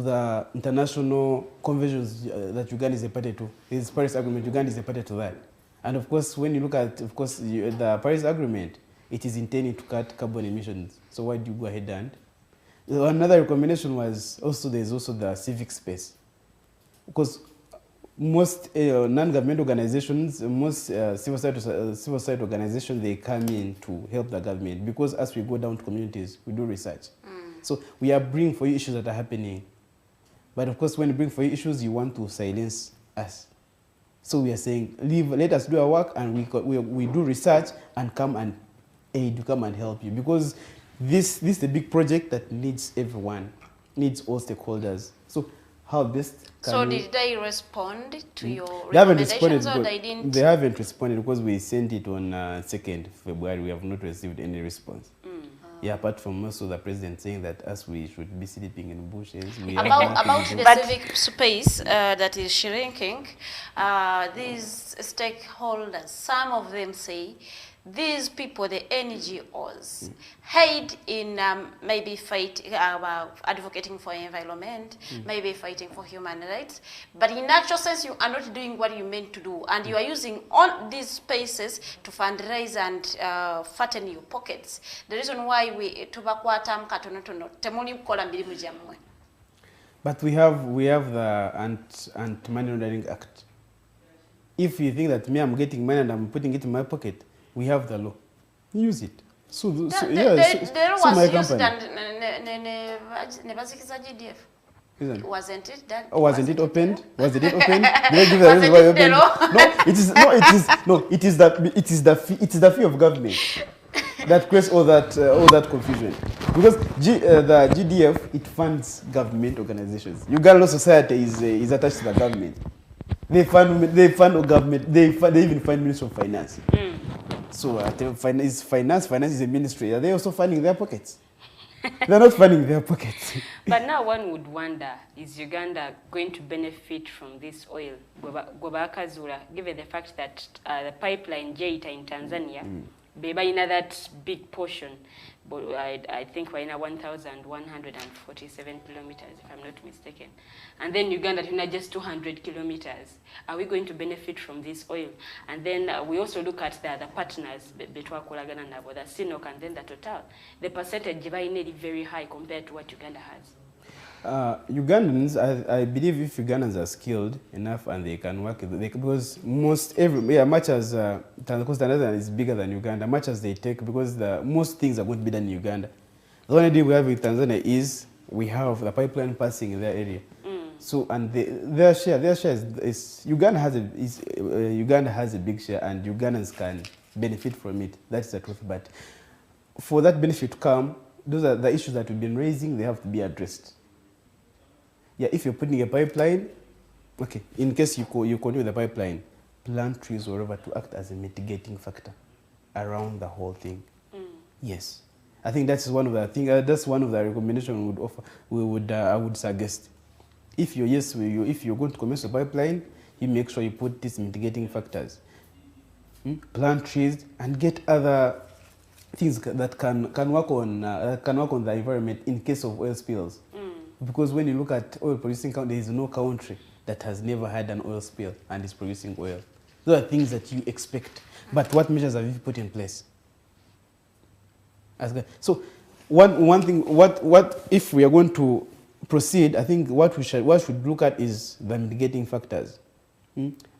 the international conventions that Uganda is a party to. This Paris Agreement, Uganda is a party to that. And of course, when you look at, the Paris Agreement, it is intending to cut carbon emissions. So why do you go ahead and? Another recommendation was there's also the civic space, because most non-government organizations, most civil society organizations, they come in to help the government, because as we go down to communities, we do research. So we are bringing for you issues that are happening. But of course, when you bring for you issues, you want to silence us. So we are saying, let us do our work, and we do research and come and aid, come and help you. Because this is a big project that needs everyone, needs all stakeholders. So how best can So did they respond to your recommendations, or they didn't? They haven't responded, because we sent it on 2nd February. We have not received any response. Yeah, apart from also the president saying that us, we should be sleeping in bushes. About the civic space that is shrinking, these stakeholders, some of them say, these people, the NGOs, hide in maybe advocating for environment, maybe fighting for human rights, but in actual sense, you are not doing what you meant to do, and you are using all these spaces to fundraise and fatten your pockets. The reason why But we have the Anti-Money Laundering Act. If you think that I'm getting money and I'm putting it in my pocket, we have the law. Use it. The law was used and wasn't it that? Oh, wasn't it opened? Was it opened? Did I give the reason why opened? No, it is the fee of government that creates all that confusion. Because the GDF, it funds government organizations. Uganda Law Society is attached to the government. They fund government. They even fund Ministry of Finance. So finance is a ministry. Are they also funding their pockets? They're not funding their pockets. But now one would wonder, is Uganda going to benefit from this oil, given the fact that the pipeline Geita in Tanzania, Beba that big portion, I think we're in 1,147 kilometers, if I'm not mistaken. And then Uganda, just 200 kilometers. Are we going to benefit from this oil? And then we also look at the partners, Betwakolagana Nabo, the Sinok and then the Total. The percentage is very high compared to what Uganda has. Ugandans, I believe if Ugandans are skilled enough and they can work, because much as Tanzania is bigger than Uganda, much as they take, because most things are going to be done in Uganda. The only deal we have with Tanzania is we have the pipeline passing in their area. So, and their share is Uganda has a big share, and Ugandans can benefit from it. That's the truth. But for that benefit to come, those are the issues that we've been raising. They have to be addressed. Yeah, if you're putting a pipeline, okay, in case you continue the pipeline, plant trees wherever to act as a mitigating factor around the whole thing. Yes, I think that's one of the things. That's one of the recommendations we would offer. I would suggest, if you're going to commence the pipeline, you make sure you put these mitigating factors. Plant trees and get other things that can work on the environment in case of oil spills. Because when you look at oil producing country, there is no country that has never had an oil spill and is producing oil. Those are things that you expect. But what measures have you put in place? So one thing, what if we are going to proceed, I think what we should look at is the mitigating factors.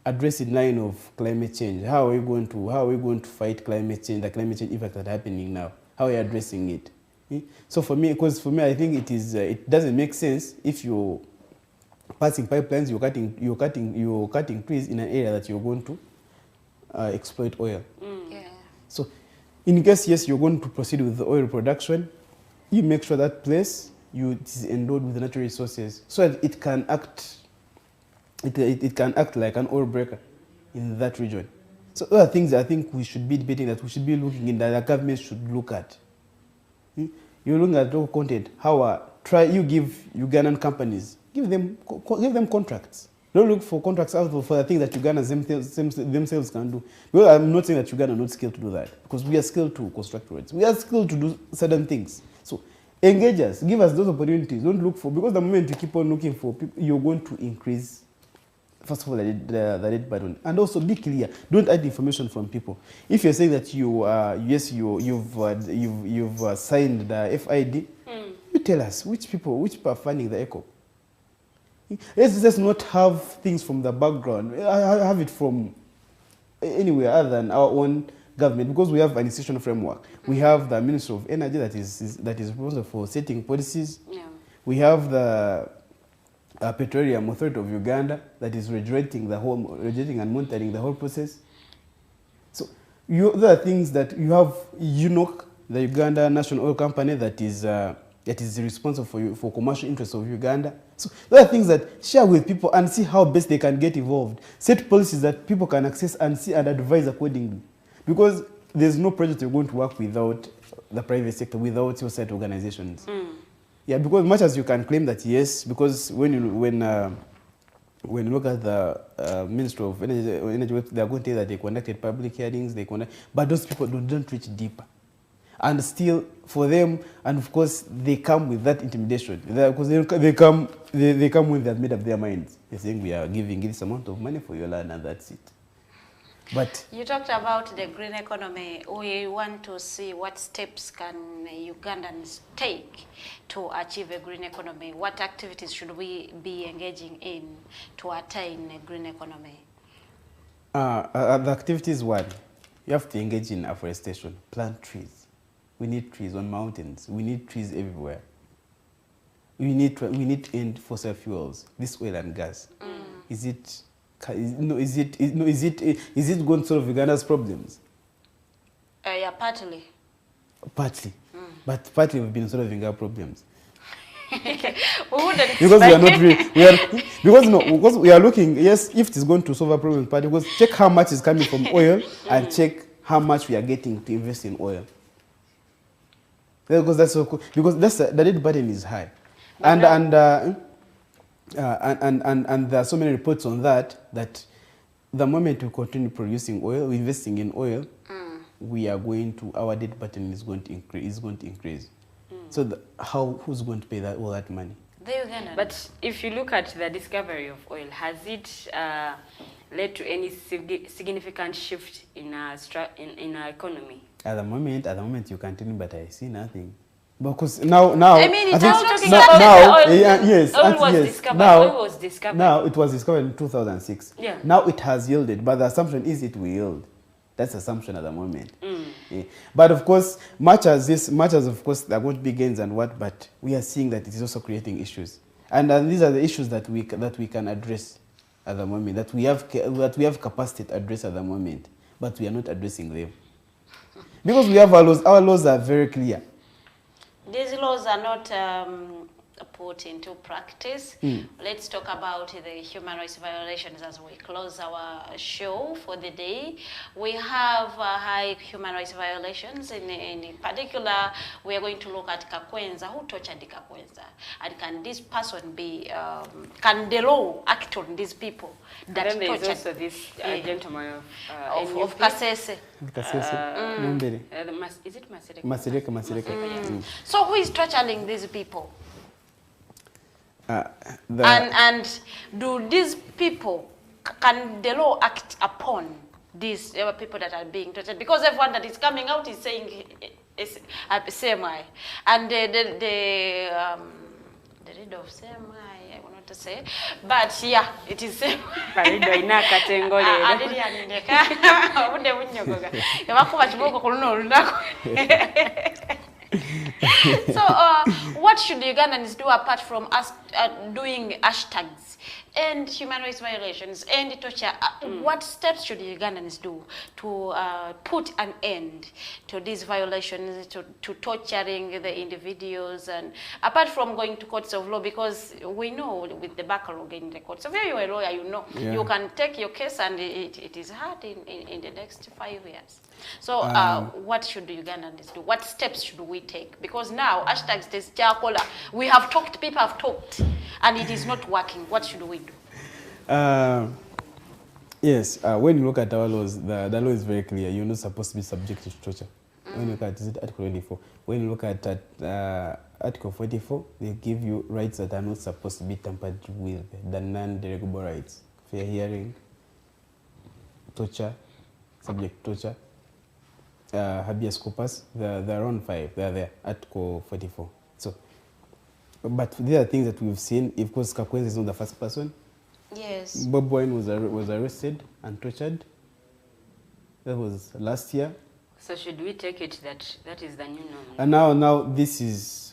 Address in line of climate change. How are we going to fight climate change, the climate change impact that is happening now? How are you addressing it? So for me, I think it doesn't make sense if you're passing pipelines, you're cutting trees in an area that you're going to exploit oil. So in case, yes, you're going to proceed with the oil production, you make sure that place is endowed with natural resources so that it can act like an oil breaker in that region. So those are things I think we should be debating, that we should be looking in, that the government should look at. You're looking at local content. You give Ugandan companies, give them contracts. Don't look for contracts out for the things that Ugandans themselves can do. Because I'm not saying that Uganda are not skilled to do that, because we are skilled to construct roads. We are skilled to do certain things. So engage us, give us those opportunities. Don't look for, because the moment you keep on looking for people, you're going to increase, first of all, the red button. And also be clear. Don't hide information from people. If you're saying that you've signed the FID, you tell us which people are funding the ECO. Let's just not have things from the background. Have it from anywhere other than our own government, because we have an institutional framework. We have the Ministry of Energy that is responsible for setting policies. We have the Petroleum Authority of Uganda that is regulating and monitoring the whole process. So there are things that you have. UNOC, the Uganda National Oil Company, that is responsible for commercial interests of Uganda. So there are things that share with people and see how best they can get involved. Set policies that people can access and see and advise accordingly. Because there's no project you're going to work without the private sector, without your site organizations. Yeah, because much as you can claim that, yes, because when you look at the Ministry of Energy, they are going to tell you that they conducted public hearings, but those people don't reach deeper. And still, for them, and of course, they come with that intimidation. Because they come when they've made up their minds. They're saying, we are giving this amount of money for your land, and that's it. But you talked about the green economy. We want to see what steps can Ugandans take to achieve a green economy. What activities should we be engaging in to attain a green economy? The activities, one, you have to engage in afforestation, plant trees. We need trees on mountains. We need trees everywhere. We need to end fossil fuels, this oil and gas. Is it going to solve Uganda's problems? Yeah, partly. Partly. But partly we've been solving our problems. We wouldn't because we are not really, because we are looking, yes, if it is going to solve our problems, partly, because check how much is coming from oil and check how much we are getting to invest in oil. Because the debt burden is high. And there are so many reports on that the moment we continue producing oil, investing in oil, our debt burden is going to increase. So who's going to pay all that money? The Ugandans. But if you look at the discovery of oil, has it led to any significant shift in our economy? At the moment, you can't tell me, but I see nothing. Because now, I mean, it's I all think talking now, about now, the yeah, yes, oil was yes. discovered. Now, Oil was discovered. Now it was discovered in 2006. Yeah. Now it has yielded, but the assumption is it will yield. That's the assumption at the moment. Yeah. But of course, much as of course there are going to be gains and what, but we are seeing that it is also creating issues, and these are the issues that we can address at the moment. That we have capacity to address at the moment, but we are not addressing them because we have our laws. Our laws are very clear. These laws are not put into practice. Let's talk about the human rights violations as we close our show for the day. We have high human rights violations. In particular, we are going to look at Kakwenza. Who tortured Kakwenza? And can this person be, can the law act on these people that then there is tortured? Also this gentleman of Kasese. Is it Masereka? Masereka. So who is torturing these people? And do these people, can the law act upon these people that are being tortured? Because everyone that is coming out is saying Semai, and the read of Semai, I want not to say, but yeah, it is Semai. So, what should Ugandans do apart from us doing hashtags and human rights violations and torture? What steps should Ugandans do to put an end to these violations, to torturing the individuals, and apart from going to courts of law? Because we know with the backlog in the courts, if you're a lawyer, you know you can take your case and it is hard in the next 5 years. So what should the Ugandans do? What steps should we take? Because now, hashtags this Jacola, we have talked, people have talked, and it is not working. What should we do? Yes, when you look at our laws, the law is very clear. You're not supposed to be subjected to torture. When you look at Article 24, when you look at Article 44, they give you rights that are not supposed to be tampered with, the non-derogable rights, fair hearing, torture, subject to torture. Habeas corpus, there are around 5. They are there, Article 44. So, but these are things that we've seen. Of course, Kakwenza is not the first person. Yes. Bob Wine was arrested and tortured. That was last year. So should we take it that is the new norm? And now this is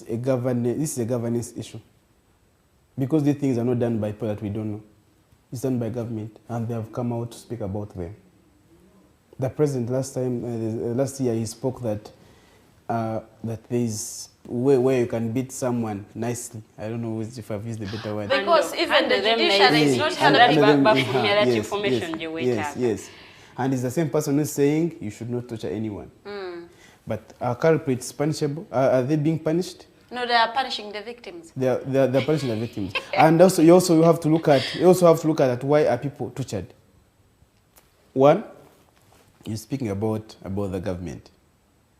a governance issue, because these things are not done by people that we don't know. It's done by government, and they have come out to speak about them. The president last year he spoke that there is where you can beat someone nicely. I don't know if I've used the better word. Because even the judiciary is not helping. Yes. And it's the same person who's saying you should not torture anyone. But are culprits punishable? Are they being punished? No, they are punishing the victims. They're punishing the victims. And also you have to look at why are people tortured. One, you're speaking about the government.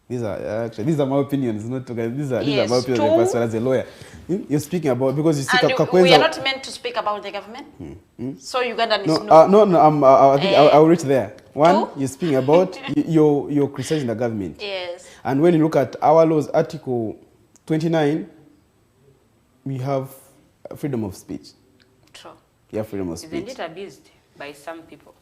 These are my opinions, not these are my opinions as a lawyer. You're speaking about, because you see, we are not meant to speak about the government. So Uganda is I think I'll reach there. One, you're speaking about you're criticizing the government. Yes. And when you look at our laws, Article 29, we have freedom of speech. True. You have freedom of speech. Isn't it abused by some people?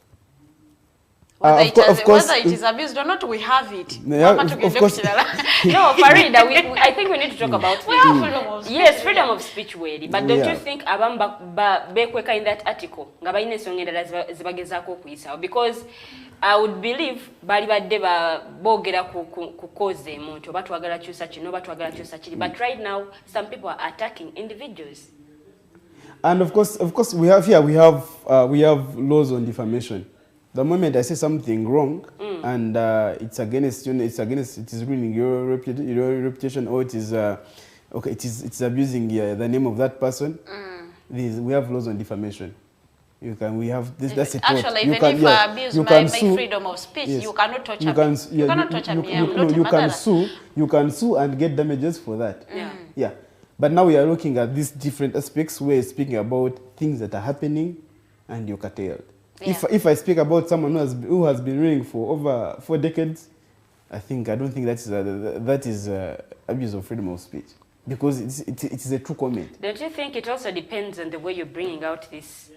Whether it is abused or not, we have it. Of course. No, Farida, I think we need to talk about it. We have freedom of speech. Yes, freedom of speech, really. But don't you think bekweka in that article, because I would believe bali badde bogera ku cause muntu batwagala kyusa kino batwagala kyusa kiri, but right now some people are attacking individuals. And of course we have laws on defamation. The moment I say something wrong and it is ruining your reputation, or it is it's abusing the name of that person, we have laws on defamation. You can. We have this. That's a Actually, you even can, if yeah, I abuse you my can sue, freedom of speech, yes. you cannot torture you can, me. yeah, You cannot torture me. I'm not a you can murderer. sue. You can sue and get damages for that. Yeah. But now we are looking at these different aspects. We're speaking about things that are happening, and you're curtailed. Yeah. If I speak about someone who has been reigning for over 4 decades, I don't think that is abuse of freedom of speech, because it is a true comment. Don't you think it also depends on the way you're bringing out this,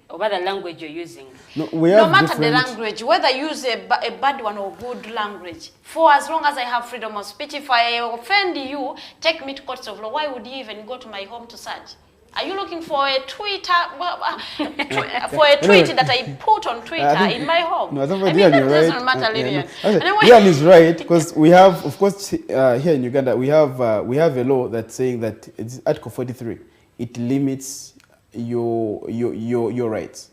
or what the language you're using? No, No matter the language, whether you use a bad one or good language, for as long as I have freedom of speech, if I offend you, take me to courts of law. Why would you even go to my home to search? Are you looking for a Twitter, for a tweet that I put on Twitter in my home? No, I mean, that doesn't matter, Lillian. Anyway. Lillian is right, because we have, of course, here in Uganda, we have a law that's saying that it's Article 43. It limits your rights.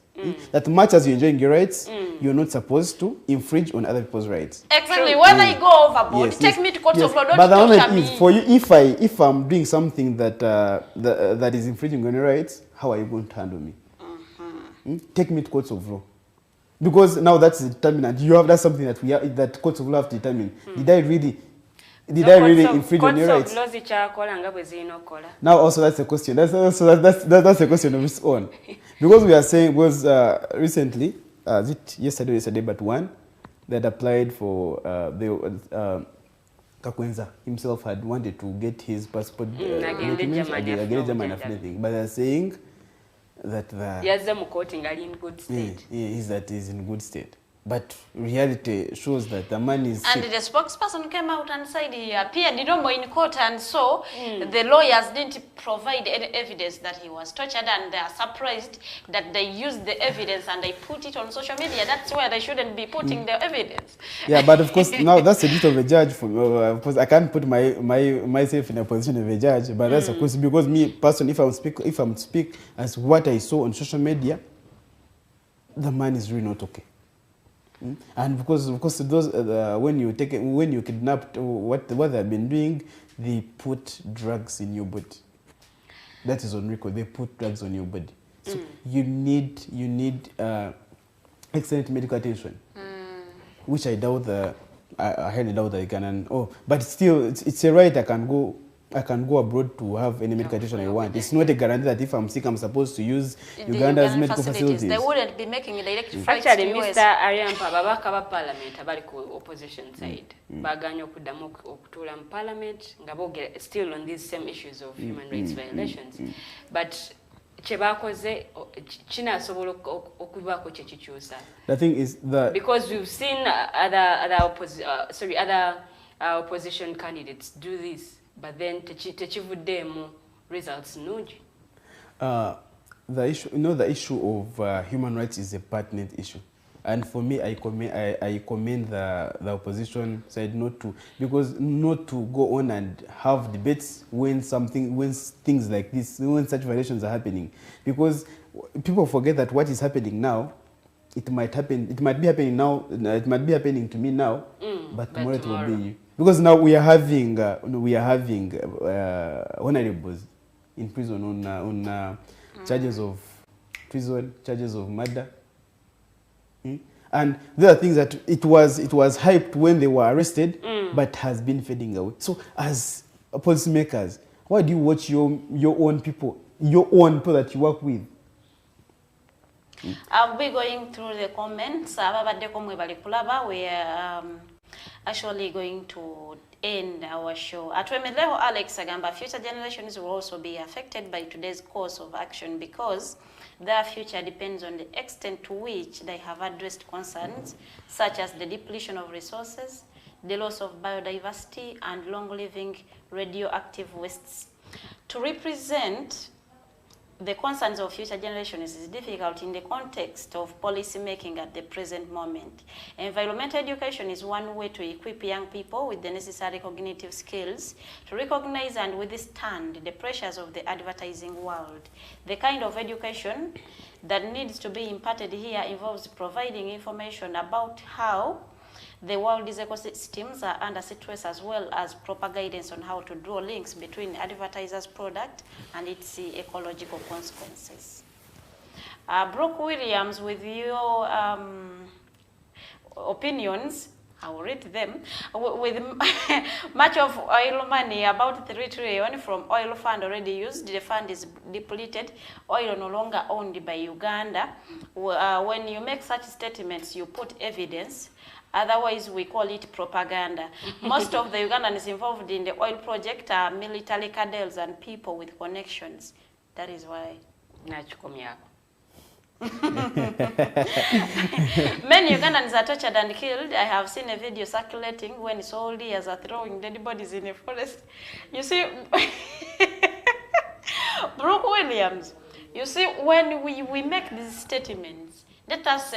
That much as you're enjoying your rights, you're not supposed to infringe on other people's rights. Exactly. When I go overboard, take me to court of law. Don't but the torture moment is for you. If I'm doing something that is infringing on your rights, how are you going to handle me? Take me to courts of law, because now that's the determinant. That's something that courts of law have to determine. Did I really infringe on your rights? Now also that's a question. That's a question of its own. Because we are saying, recently, yesterday but one, that applied for Kakwenza himself had wanted to get his passport documents again, German and everything. But they're saying that he's in good state. But reality shows that the man is and sick. the spokesperson came out and said he appeared in court, and so the lawyers didn't provide any evidence that he was tortured, and they are surprised that they used the evidence and they put it on social media. That's where they shouldn't be putting their evidence. Yeah, but of course now that's a bit of a judge. Of course, I can't put myself in a position of a judge, but that's of course because me personally, if I'm speak as what I saw on social media, the man is really not okay. And because of course those when you kidnap, what they have been doing, they put drugs in your body. That is on record. They put drugs on your body. So you need excellent medical attention, which I doubt I highly doubt that you can. But still, it's a right. I can go abroad to have any medical attention I want. It's not a guarantee that if I'm sick, I'm supposed to use Uganda's medical facilities. They wouldn't be making direct flights to Actually, US. Mr. Ariampa, babaka ba parliament abali ku opposition side. Baganya okuddamu okutuula mu parliament nga boogera still on these same issues of human rights violations. But chebakoze kinasobola okubaako kye kikyusa. The thing is that because we've seen other opposition candidates do this. But then techivuddemu results nungi. The issue of human rights is a pertinent issue, and for me, I commend the opposition side not to go on and have debates when things like this, when such violations are happening, because people forget that what is happening now, it might be happening now, it might be happening to me now, but tomorrow it will be you. Because now we are having honorables in prison on charges of treason, charges of murder, and there are things that it was hyped when they were arrested, but has been fading away. So as policymakers, why do you watch your own people that you work with? I'll be going through the comments. We are actually going to end our show. At Wemeleho Alex Agamba, future generations will also be affected by today's course of action because their future depends on the extent to which they have addressed concerns such as the depletion of resources, the loss of biodiversity, and long-living radioactive wastes. To represent the concerns of future generations is difficult in the context of policy making at the present moment. Environmental education is one way to equip young people with the necessary cognitive skills to recognize and withstand the pressures of the advertising world. The kind of education that needs to be imparted here involves providing information about how the world's ecosystems are under stress, as well as proper guidance on how to draw links between advertisers' product and its ecological consequences. Brooke Williams, with your opinions, I will read them. With much of oil money, about 3 trillion from oil fund already used, the fund is depleted, oil no longer owned by Uganda. When you make such statements, you put evidence. Otherwise, we call it propaganda. Most of the Ugandans involved in the oil project are military cadres and people with connections. That is why. Many Ugandans are tortured and killed. I have seen a video circulating when soldiers are throwing dead bodies in a forest. You see, Brooke Williams, you see, when we make these statements, let us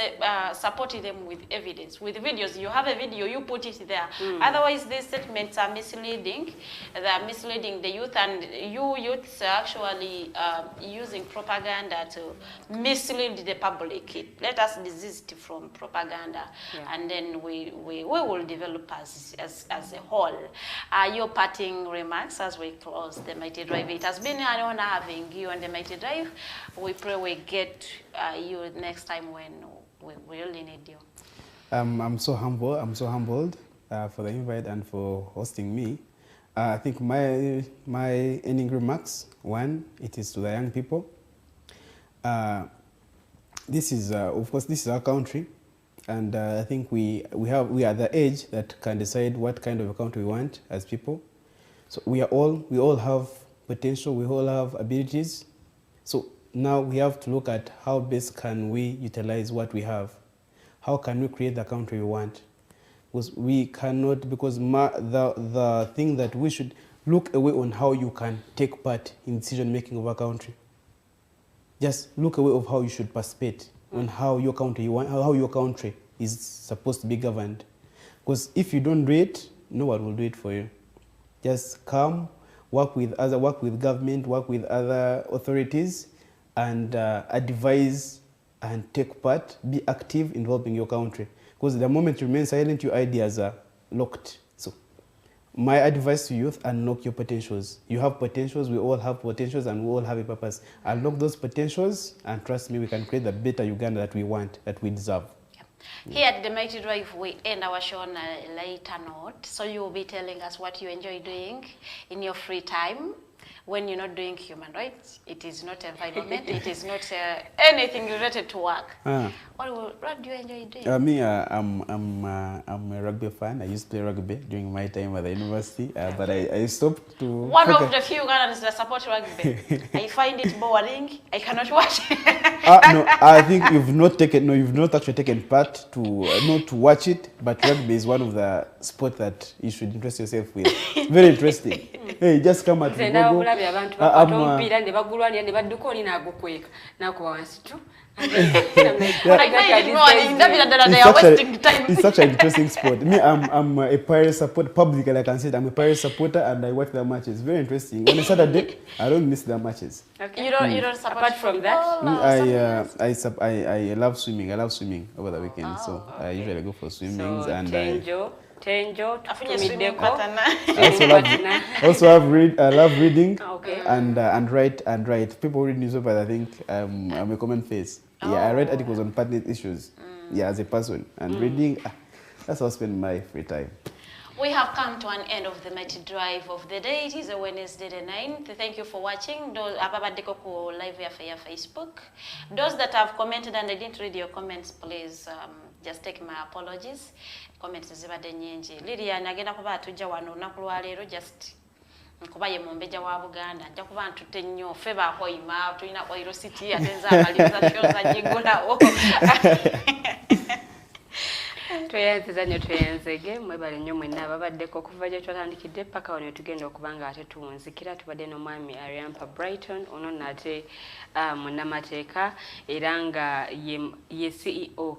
support them with evidence, with videos. You have a video, you put it there. Otherwise, these statements are misleading. They are misleading the youth, and you youths are actually using propaganda to mislead the public. Let us desist from propaganda, and then we will develop as a whole. Your parting remarks as we close the Mighty Drive. It has been an honor having you on the Mighty Drive. We pray we get you next time when we really need you. I'm so humble. I'm so humbled for the invite and for hosting me. I think my ending remarks. One, it is to the young people. This is, of course, this is our country, and I think we are the age that can decide what kind of a country we want as people. So we all have potential. We all have abilities. So now we have to look at how best can we utilize what we have. How can we create the country we want? Because we cannot, because the thing that we should look away on how you can take part in decision making of our country. Just look away of how you should participate on how your country how your country is supposed to be governed. Because if you don't do it, no one will do it for you. Just come, work with government, work with other authorities, and advise and take part, be active, involving your country. Because the moment you remain silent, your ideas are locked. So my advice to youth, unlock your potentials. You have potentials, we all have potentials, and we all have a purpose. Unlock those potentials, and trust me, we can create the better Uganda that we want, that we deserve. Here at the Mighty Drive, we end our show on a lighter note. So you will be telling us what you enjoy doing in your free time when you're not doing human rights. It is not environment. It is not anything related to work. What do you enjoy doing? Me, I'm a rugby fan. I used to play rugby during my time at the university, but I stopped to. One of the few Ugandans that support rugby. I find it boring. I cannot watch it. No, I think you've not actually taken part to not to watch it. But rugby is one of the sports that you should interest yourself with. Very interesting. Hey, just come at Google. It's such an interesting sport. Me, I'm a Pirates supporter. Publicly, I can say I'm a Pirates supporter, and I watch their matches. Very interesting. On a Saturday, I don't miss their matches. Okay. You don't support. Apart from that, I love swimming. I love swimming over the weekend, so I usually go for swimmings. So, Tenjo, I love reading, and write. People read newspapers. I think I'm a common face. Yeah, I read articles on pertinent issues. Yeah, as a person, and reading. That's how I spend my free time. We have come to an end of the Mighty Drive of the day. It is a Wednesday the 9th. Thank you for watching. Those live via Facebook. Those that have commented and I didn't read your comments, please just take my apologies. Comments zibadde nnyingi. Lilian agenda kuba atujja wano olunaku lwa leero just kuba ye mumbejja wa Buganda. Ajja kuba ntutte nnyo ffe baakoyima tulina oiro city atenza amaliriza shoza jigulawo. Tweyanziza nnyo tweyanzege mwebale nnyo mwenna ababaddeko okuva gye twatandikidde paka wano tugenda okubanga ate tuwunzikira tubadde n'omwami Ariampa Brighton ono nate munnamateeka era nga ye CEO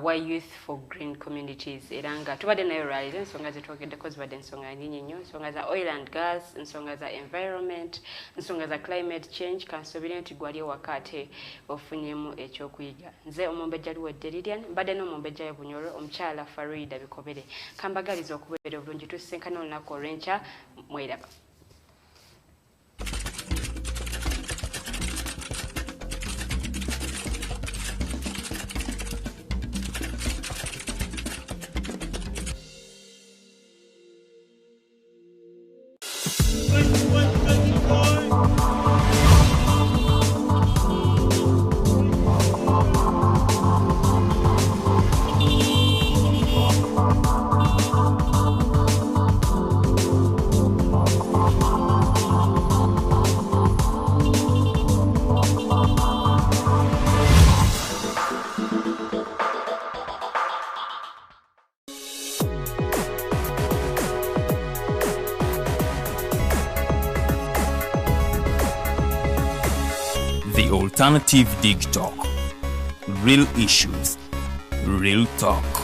wa Youth for Green Communities era nga tubadde nayo rallies ensonga zetwogeddeko zibadde ensonga nnyingi nnyo ensonga za oil and gas ensonga za environment ensonga za climate change kansobire nti gwali ewaka ate ofunyemu ekyokuyiga nze omumbejja Luwedde Lilian mbadde n'omumbejja ye Bunyoro omukyala Farida Bikobere kambagaliza okubeera obulungi tusisenkana olunaku olw'enkya mweraba. Alternative Dig Talk. Real issues, real talk.